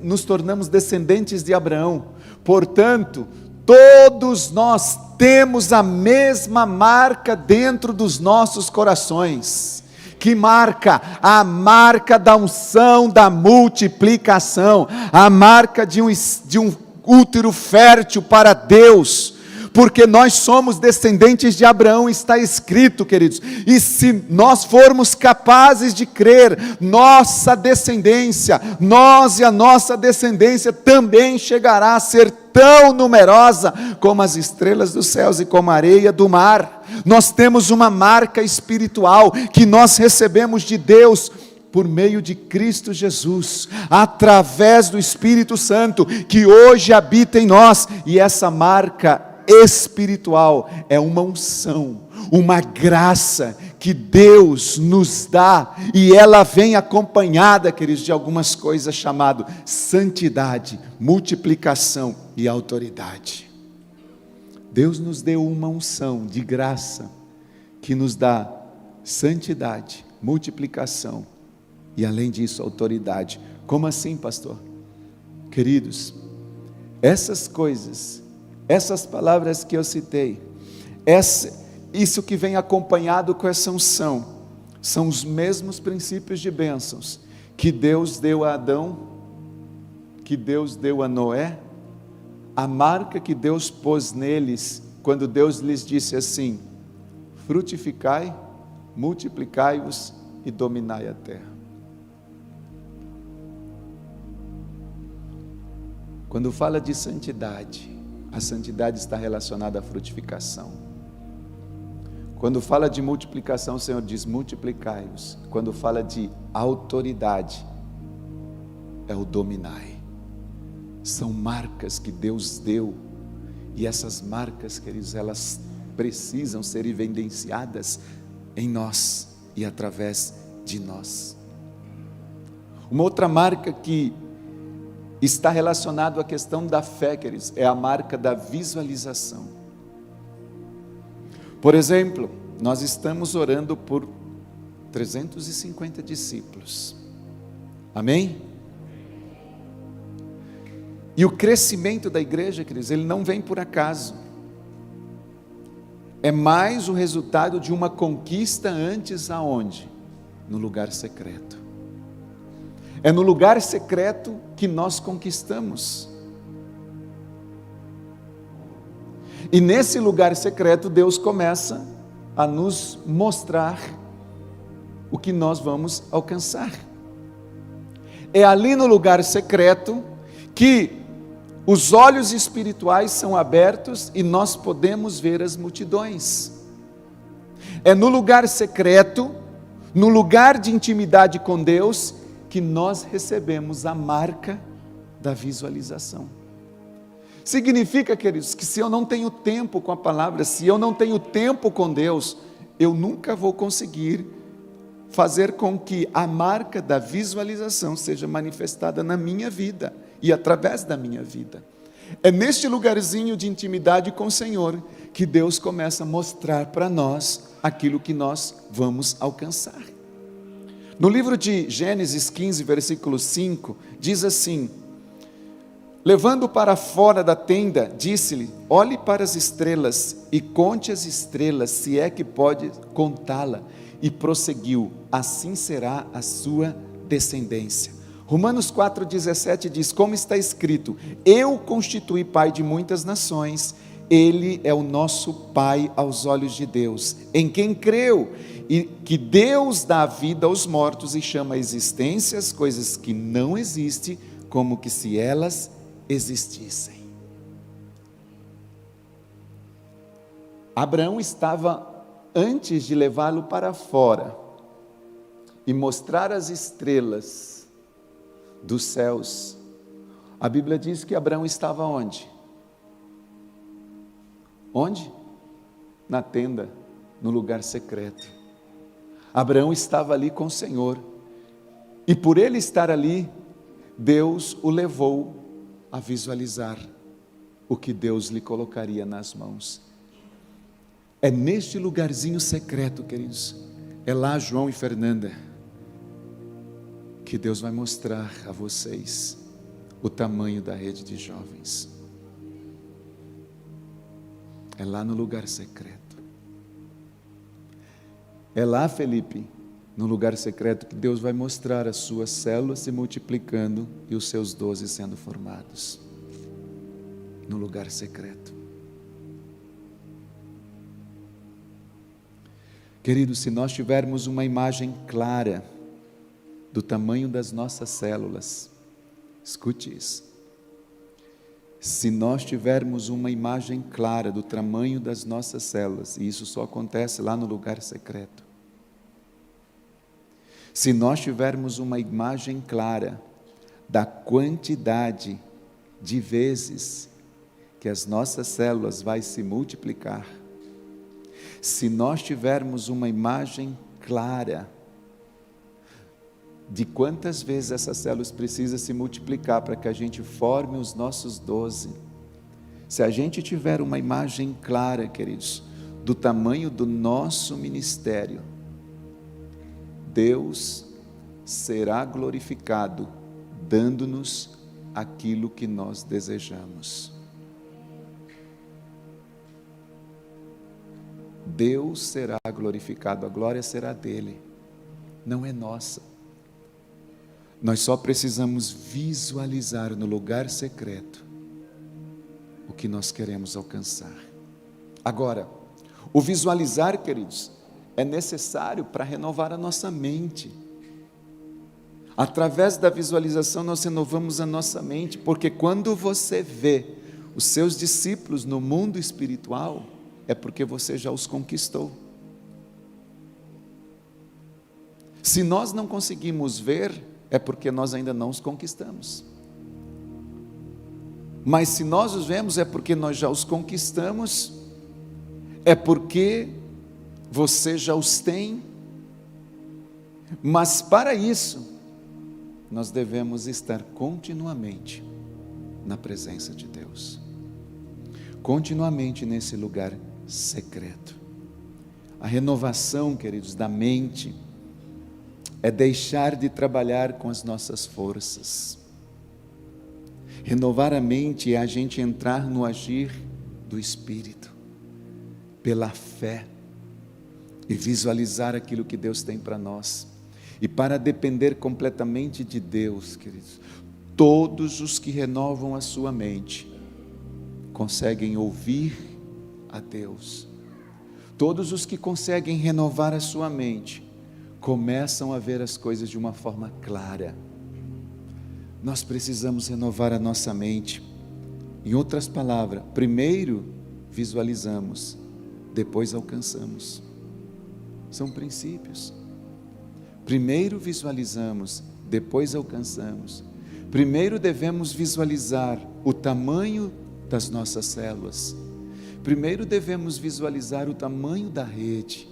nos tornamos descendentes de Abraão. Portanto, todos nós temos a mesma marca dentro dos nossos corações, Que marca? A marca da unção, da multiplicação, a marca de um útero fértil para Deus, porque nós somos descendentes de Abraão, está escrito, queridos, e se nós formos capazes de crer, nossa descendência, nós e a nossa descendência também chegará a ser tão numerosa como as estrelas dos céus e como a areia do mar. Nós temos uma marca espiritual que nós recebemos de Deus, por meio de Cristo Jesus, através do Espírito Santo, que hoje habita em nós, e essa marca espiritual é uma unção, uma graça que Deus nos dá, e ela vem acompanhada, queridos, de algumas coisas chamadas santidade, multiplicação e autoridade. Deus nos deu uma unção de graça, que nos dá santidade, multiplicação, e além disso, autoridade. Como assim, pastor? Queridos, essas coisas, essas palavras que eu citei, isso que vem acompanhado com essa unção, são os mesmos princípios de bênçãos que Deus deu a Adão, que Deus deu a Noé, a marca que Deus pôs neles, quando Deus lhes disse assim: frutificai, multiplicai-vos e dominai a terra. Quando fala de santidade, a santidade está relacionada à frutificação. Quando fala de multiplicação, o Senhor diz: multiplicai-vos. Quando fala de autoridade, é o dominai. São marcas que Deus deu, e essas marcas, queridos, elas precisam ser evidenciadas em nós e através de nós. Uma outra marca que está relacionado à questão da fé, queridos, é a marca da visualização. Por exemplo, nós estamos orando por 350 discípulos, amém? E o crescimento da igreja, queridos, ele não vem por acaso, é mais o resultado de uma conquista antes aonde? No lugar secreto. É no lugar secreto que nós conquistamos. E nesse lugar secreto, Deus começa a nos mostrar o que nós vamos alcançar. É ali no lugar secreto que os olhos espirituais são abertos e nós podemos ver as multidões. É no lugar secreto, no lugar de intimidade com Deus, que nós recebemos a marca da visualização. Significa, queridos, que se eu não tenho tempo com a palavra, se eu não tenho tempo com Deus, eu nunca vou conseguir fazer com que a marca da visualização seja manifestada na minha vida e através da minha vida. É neste lugarzinho de intimidade com o Senhor que Deus começa a mostrar para nós aquilo que nós vamos alcançar. No livro de Gênesis 15, versículo 5, diz assim: levando para fora da tenda, disse-lhe: olhe para as estrelas e conte as estrelas, se é que pode contá-la. E prosseguiu: assim será a sua descendência. Romanos 4,17 diz: como está escrito, eu constituí pai de muitas nações. Ele é o nosso Pai aos olhos de Deus, em quem creu, e que Deus dá vida aos mortos e chama a existência as coisas que não existem, como que se elas existissem. Abraão estava, antes de levá-lo para fora e mostrar as estrelas dos céus, a Bíblia diz que Abraão estava onde? Onde? Na tenda, no lugar secreto. Abraão estava ali com o Senhor, e por ele estar ali, Deus o levou a visualizar o que Deus lhe colocaria nas mãos. É neste lugarzinho secreto, queridos, é lá, João e Fernanda, que Deus vai mostrar a vocês o tamanho da rede de jovens. É lá no lugar secreto. É lá, Felipe, no lugar secreto que Deus vai mostrar as suas células se multiplicando e os seus 12 sendo formados. No lugar secreto. Queridos, se nós tivermos uma imagem clara do tamanho das nossas células, escute isso. Se nós tivermos uma imagem clara do tamanho das nossas células, e isso só acontece lá no lugar secreto. Se nós tivermos uma imagem clara da quantidade de vezes que as nossas células vai se multiplicar, se nós tivermos uma imagem clara de quantas vezes essas células precisam se multiplicar para que a gente forme os nossos 12, se a gente tiver uma imagem clara, queridos, do tamanho do nosso ministério, Deus será glorificado, dando-nos aquilo que nós desejamos. Deus será glorificado, a glória será dele, não é nossa. Nós só precisamos visualizar no lugar secreto o que nós queremos alcançar. Agora, o visualizar, queridos, é necessário para renovar a nossa mente. Através da visualização nós renovamos a nossa mente, porque quando você vê os seus discípulos no mundo espiritual, é porque você já os conquistou. Se nós não conseguimos ver, é porque nós ainda não os conquistamos. Mas se nós os vemos, é porque nós já os conquistamos, é porque você já os tem. Mas para isso, nós devemos estar continuamente na presença de Deus, continuamente nesse lugar secreto. A renovação, queridos, da mente é deixar de trabalhar com as nossas forças. Renovar a mente é a gente entrar no agir do Espírito, pela fé, e visualizar aquilo que Deus tem para nós. E para depender completamente de Deus, queridos, todos os que renovam a sua mente conseguem ouvir a Deus. Todos os que conseguem renovar a sua mente começam a ver as coisas de uma forma clara. Nós precisamos renovar a nossa mente. Em outras palavras, primeiro visualizamos, depois alcançamos. São princípios. Primeiro visualizamos, depois alcançamos. Primeiro devemos visualizar o tamanho das nossas células. Primeiro devemos visualizar o tamanho da rede.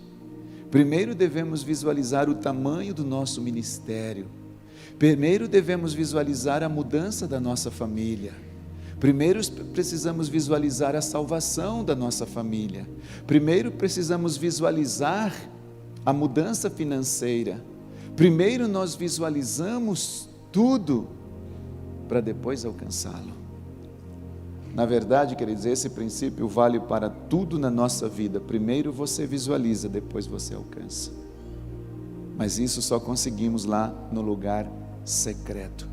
Primeiro devemos visualizar o tamanho do nosso ministério. Primeiro devemos visualizar a mudança da nossa família. Primeiro precisamos visualizar a salvação da nossa família. Primeiro precisamos visualizar a mudança financeira. Primeiro nós visualizamos tudo para depois alcançá-lo. Na verdade, queridos, esse princípio vale para tudo na nossa vida. Primeiro você visualiza, depois você alcança. Mas isso só conseguimos lá no lugar secreto.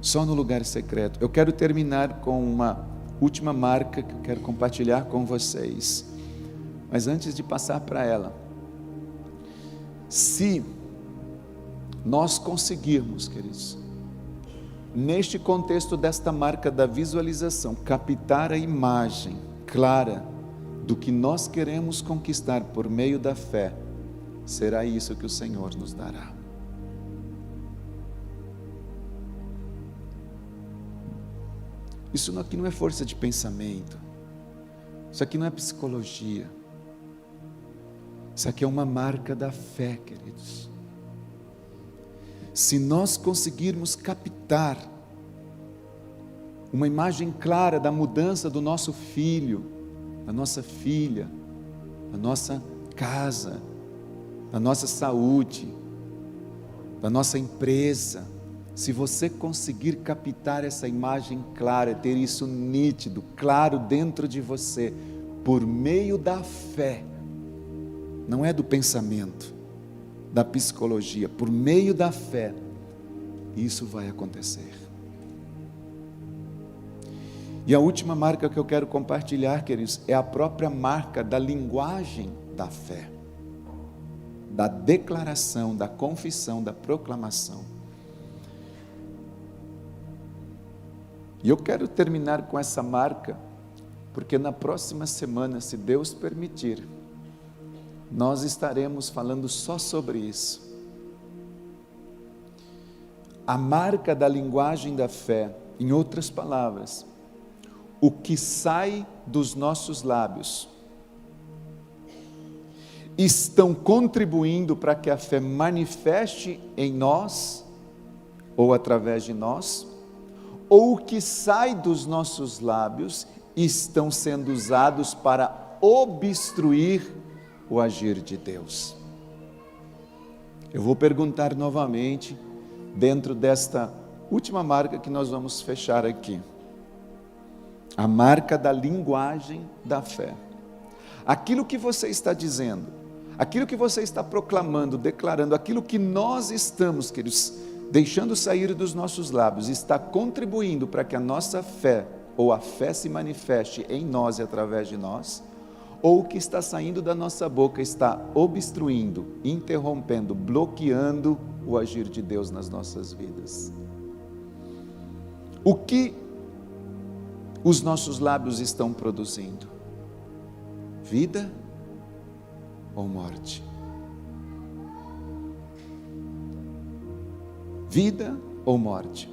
Só no lugar secreto. Eu quero terminar com uma última marca que eu quero compartilhar com vocês. Mas antes de passar para ela, se nós conseguirmos, queridos, neste contexto desta marca da visualização, captar a imagem clara do que nós queremos conquistar por meio da fé, será isso que o Senhor nos dará. Isso aqui não é força de pensamento, isso aqui não é psicologia, isso aqui é uma marca da fé, queridos. Se nós conseguirmos captar uma imagem clara da mudança do nosso filho, da nossa filha, da nossa casa, da nossa saúde, da nossa empresa, se você conseguir captar essa imagem clara, ter isso nítido, claro dentro de você, por meio da fé, não é do pensamento, da psicologia, por meio da fé, isso vai acontecer. E a última marca que eu quero compartilhar, queridos, é a própria marca da linguagem da fé, da declaração, da confissão, da proclamação. E eu quero terminar com essa marca, porque na próxima semana, se Deus permitir, nós estaremos falando só sobre isso. A marca da linguagem da fé, em outras palavras, o que sai dos nossos lábios, estão contribuindo para que a fé manifeste em nós, ou através de nós, ou o que sai dos nossos lábios, estão sendo usados para obstruir o agir de Deus. Eu vou perguntar novamente, dentro desta última marca que nós vamos fechar aqui, a marca da linguagem da fé. Aquilo que você está dizendo, aquilo que você está proclamando, declarando, aquilo que nós estamos, queridos, deixando sair dos nossos lábios, está contribuindo para que a nossa fé, ou a fé se manifeste em nós e através de nós, ou o que está saindo da nossa boca está obstruindo, interrompendo, bloqueando o agir de Deus nas nossas vidas. O que os nossos lábios estão produzindo? Vida ou morte? Vida ou morte?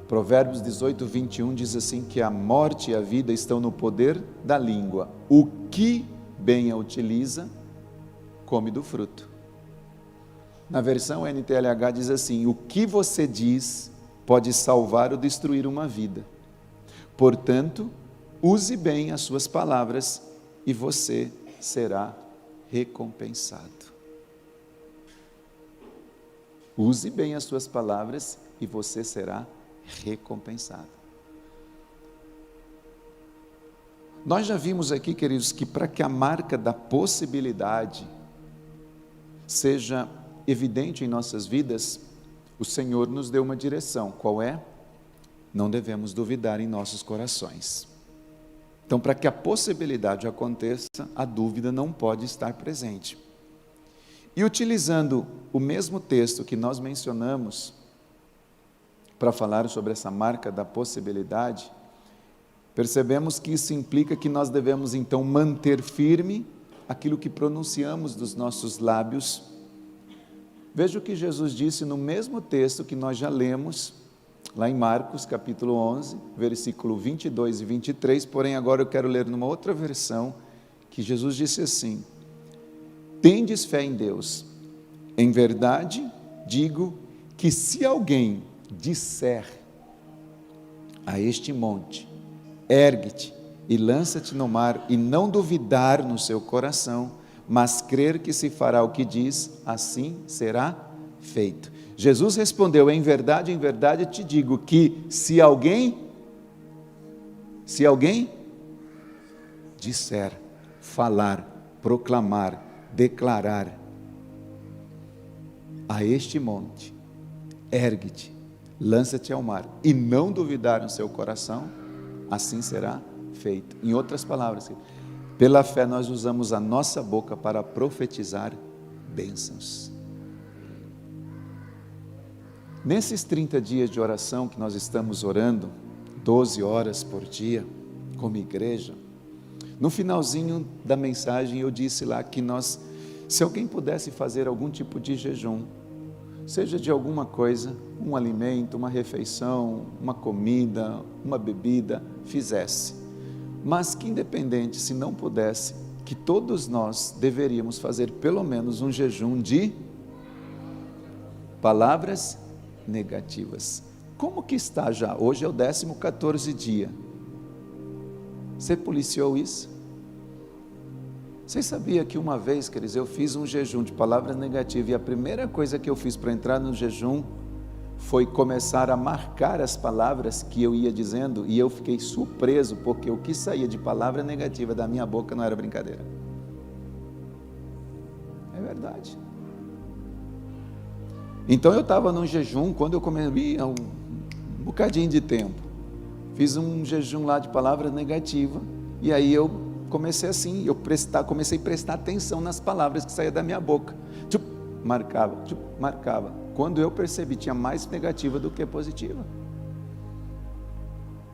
Provérbios 18, 21 diz assim, que a morte e a vida estão no poder da língua. O que bem a utiliza, come do fruto. Na versão NTLH diz assim, o que você diz pode salvar ou destruir uma vida. Portanto, use bem as suas palavras e você será recompensado. Use bem as suas palavras e você será recompensado. Nós já vimos aqui, queridos, que para que a marca da possibilidade seja evidente em nossas vidas, o Senhor nos deu uma direção. Qual é? Não devemos duvidar em nossos corações. Então, para que a possibilidade aconteça, a dúvida não pode estar presente. E utilizando o mesmo texto que nós mencionamos para falar sobre essa marca da possibilidade, percebemos que isso implica que nós devemos então manter firme aquilo que pronunciamos dos nossos lábios. Veja o que Jesus disse no mesmo texto que nós já lemos, lá em Marcos capítulo 11, versículo 22 e 23, porém agora eu quero ler numa outra versão, que Jesus disse assim, tendes fé em Deus, em verdade digo que se alguém disser a este monte, ergue-te e lança-te no mar, e não duvidar no seu coração, mas crer que se fará o que diz, assim será feito. Jesus respondeu, em verdade te digo que se alguém disser, falar, proclamar, declarar a este monte, ergue-te, lança-te ao mar, e não duvidar no seu coração, assim será feito. Em outras palavras, pela fé nós usamos a nossa boca para profetizar bênçãos. Nesses 30 dias de oração que nós estamos orando, 12 horas por dia, como igreja, no finalzinho da mensagem eu disse lá que nós, se alguém pudesse fazer algum tipo de jejum, seja de alguma coisa, um alimento, uma refeição, uma comida, uma bebida, fizesse. Mas que independente, se não pudesse, que todos nós deveríamos fazer pelo menos um jejum de palavras negativas. Como que está já? Hoje é o 14º dia. Você policiou isso? Você sabia que uma vez, queridos, eu fiz um jejum de palavras negativas e a primeira coisa que eu fiz para entrar no jejum foi começar a marcar as palavras que eu ia dizendo, e eu fiquei surpreso, porque o que saía de palavra negativa da minha boca não era brincadeira. É verdade. verdade. Então eu estava num jejum, quando eu comecei, um bocadinho de tempo, fiz um jejum lá de palavras negativas, e aí eu comecei assim, comecei a prestar atenção nas palavras que saíam da minha boca, marcava, quando eu percebi, tinha mais negativa do que positiva,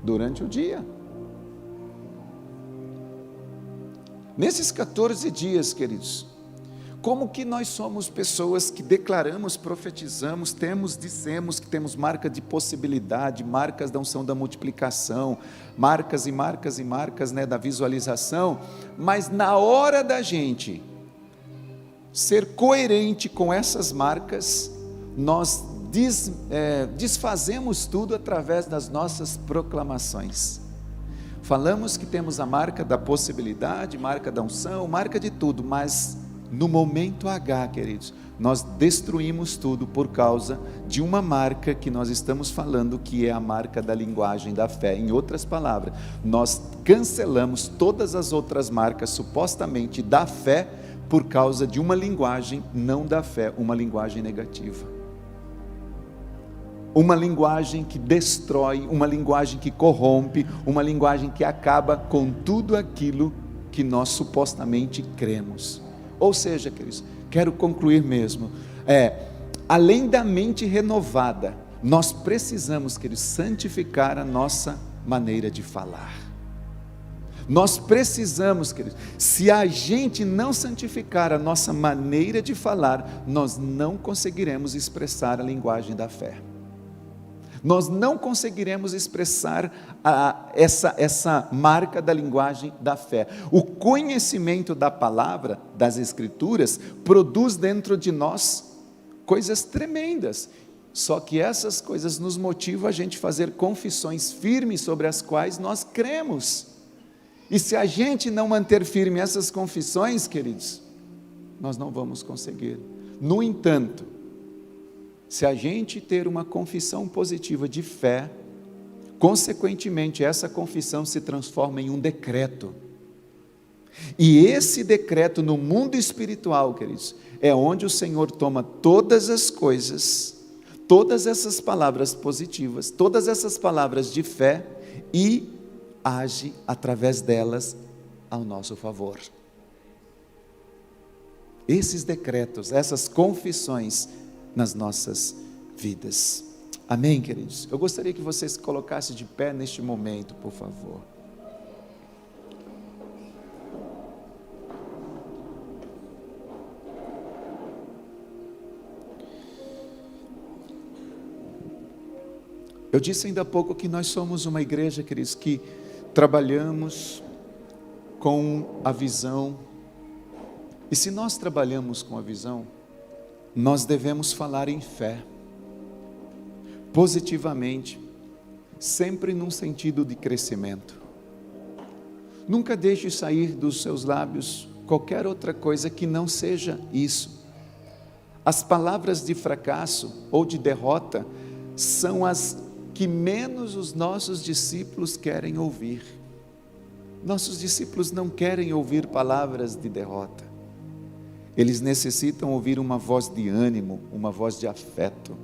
durante o dia. Nesses 14 dias, queridos, como que nós somos pessoas que declaramos, profetizamos, dissemos que temos marca de possibilidade, marcas da unção da multiplicação, marcas e marcas e marcas, né, da visualização, mas na hora da gente ser coerente com essas marcas, nós desfazemos tudo através das nossas proclamações. Falamos que temos a marca da possibilidade, marca da unção, marca de tudo, mas no momento H, queridos, nós destruímos tudo por causa de uma marca que nós estamos falando, que é a marca da linguagem da fé. Em outras palavras, nós cancelamos todas as outras marcas supostamente da fé por causa de uma linguagem não da fé, uma linguagem negativa. Uma linguagem que destrói, uma linguagem que corrompe, uma linguagem que acaba com tudo aquilo que nós supostamente cremos. Ou seja, queridos, quero concluir mesmo, além da mente renovada, nós precisamos, queridos, santificar a nossa maneira de falar. Nós precisamos, queridos, se a gente não santificar a nossa maneira de falar, nós não conseguiremos expressar a linguagem da fé. Nós não conseguiremos expressar essa marca da linguagem da fé. O conhecimento da palavra, das Escrituras, produz dentro de nós coisas tremendas. Só que essas coisas nos motivam a gente fazer confissões firmes sobre as quais nós cremos. E se a gente não manter firme essas confissões, queridos, nós não vamos conseguir. No entanto, se a gente ter uma confissão positiva de fé, consequentemente essa confissão se transforma em um decreto. E esse decreto no mundo espiritual, queridos, é onde o Senhor toma todas as coisas, todas essas palavras positivas, todas essas palavras de fé e age através delas ao nosso favor. Esses decretos, essas confissões nas nossas vidas. Amém, queridos? Eu gostaria que vocês se colocassem de pé neste momento, por favor. Eu disse ainda há pouco que nós somos uma igreja, queridos, que trabalhamos com a visão. E se nós trabalhamos com a visão, nós devemos falar em fé, positivamente, sempre num sentido de crescimento. Nunca deixe sair dos seus lábios qualquer outra coisa que não seja isso. As palavras de fracasso ou de derrota são as que menos os nossos discípulos querem ouvir. Nossos discípulos não querem ouvir palavras de derrota. Eles necessitam ouvir uma voz de ânimo, uma voz de afeto.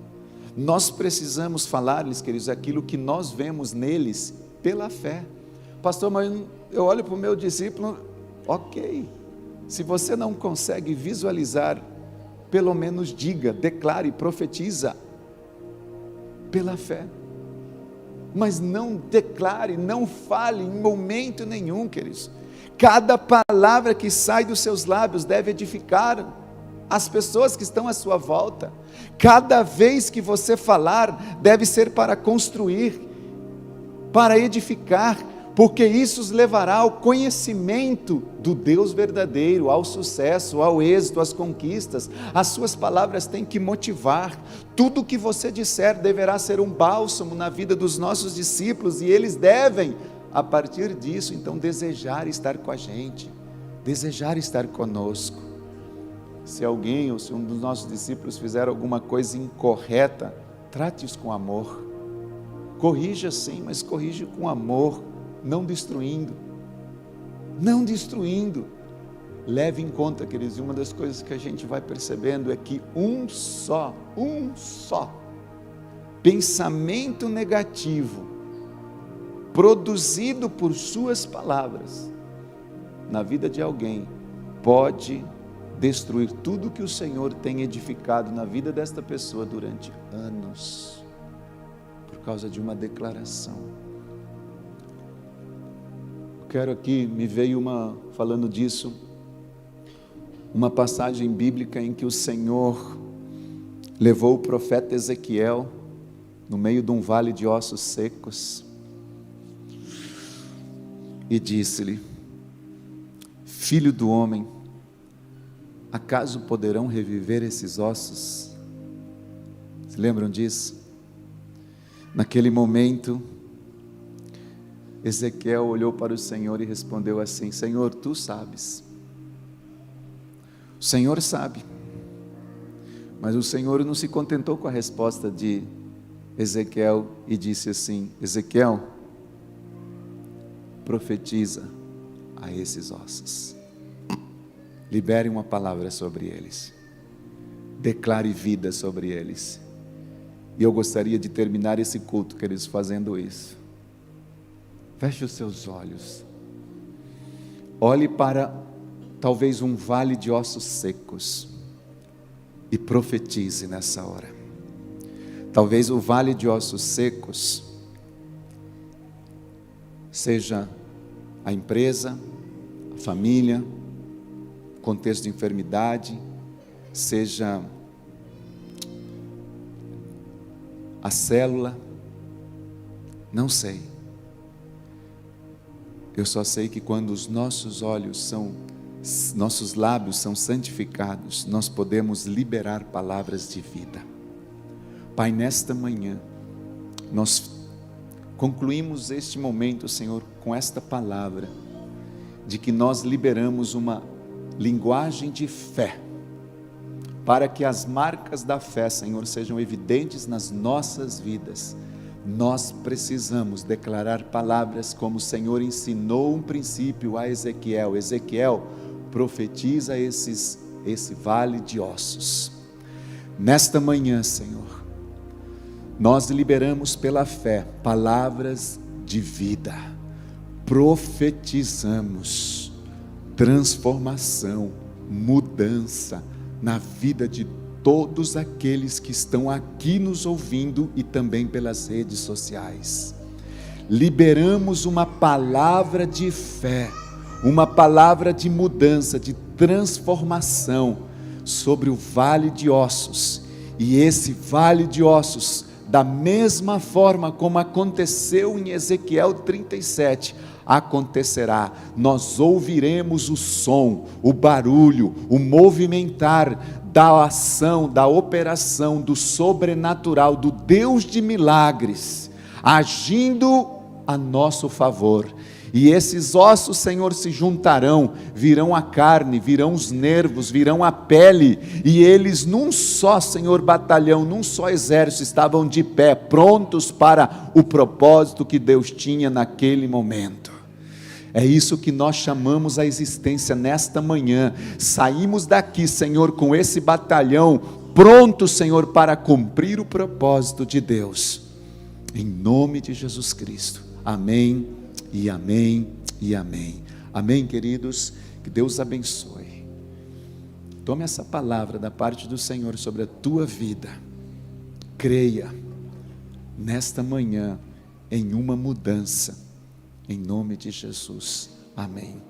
Nós precisamos falar-lhes, queridos, aquilo que nós vemos neles pela fé. Pastor, mas eu olho para o meu discípulo, ok. Se você não consegue visualizar, pelo menos diga, declare, profetiza pela fé. Mas não declare, não fale em momento nenhum, queridos. Cada palavra que sai dos seus lábios deve edificar as pessoas que estão à sua volta. Cada vez que você falar, deve ser para construir, para edificar, porque isso os levará ao conhecimento do Deus verdadeiro, ao sucesso, ao êxito, às conquistas. As suas palavras têm que motivar. Tudo o que você disser deverá ser um bálsamo na vida dos nossos discípulos, e eles devem, a partir disso, então, desejar estar com a gente, desejar estar conosco. Se alguém ou se um dos nossos discípulos fizer alguma coisa incorreta, trate-os com amor. Corrija sim, mas corrija com amor, não destruindo. Não destruindo. leve em conta, queridos, e uma das coisas que a gente vai percebendo é que um só pensamento negativo, produzido por suas palavras, na vida de alguém, pode destruir tudo que o Senhor tem edificado na vida desta pessoa durante anos, por causa de uma declaração. Quero aqui, me veio falando disso, uma passagem bíblica em que o Senhor levou o profeta Ezequiel no meio de um vale de ossos secos e disse-lhe: filho do homem, acaso poderão reviver esses ossos? Se lembram disso? Naquele momento, Ezequiel olhou para o Senhor e respondeu assim: Senhor, tu sabes. O Senhor sabe. Mas o Senhor não se contentou com a resposta de Ezequiel e disse assim: Ezequiel, profetiza a esses ossos. Libere uma palavra sobre eles. Declare vida sobre eles. E eu gostaria de terminar esse culto, queridos, fazendo isso. Feche os seus olhos. Olhe para talvez um vale de ossos secos e profetize nessa hora. Talvez o vale de ossos secos seja a empresa, a família, contexto de enfermidade, seja a célula, não sei. Eu só sei que quando os nossos lábios são santificados, nós podemos liberar palavras de vida. Pai, nesta manhã, nós concluímos este momento, Senhor, com esta palavra, de que nós liberamos uma linguagem de fé, para que as marcas da fé, Senhor, sejam evidentes nas nossas vidas. Nós precisamos declarar palavras como o Senhor ensinou um princípio a Ezequiel. Ezequiel, profetiza esse vale de ossos. Nesta manhã, Senhor, nós liberamos pela fé palavras de vida. Profetizamos transformação, mudança na vida de todos aqueles que estão aqui nos ouvindo e também pelas redes sociais. Liberamos uma palavra de fé, uma palavra de mudança, de transformação sobre o vale de ossos. E esse vale de ossos, da mesma forma como aconteceu em Ezequiel 37, acontecerá. Nós ouviremos o som, o barulho, o movimentar da ação, da operação, do sobrenatural, do Deus de milagres, agindo a nosso favor. E esses ossos, Senhor, se juntarão, virão a carne, virão os nervos, virão a pele, e eles num só, Senhor, batalhão, num só exército, estavam de pé, prontos para o propósito que Deus tinha naquele momento. É isso que nós chamamos a existência nesta manhã. Saímos daqui, Senhor, com esse batalhão pronto, Senhor, para cumprir o propósito de Deus. Em nome de Jesus Cristo. Amém e amém e amém. Amém, queridos. Que Deus abençoe. Tome essa palavra da parte do Senhor sobre a tua vida. Creia nesta manhã em uma mudança. Em nome de Jesus. Amém.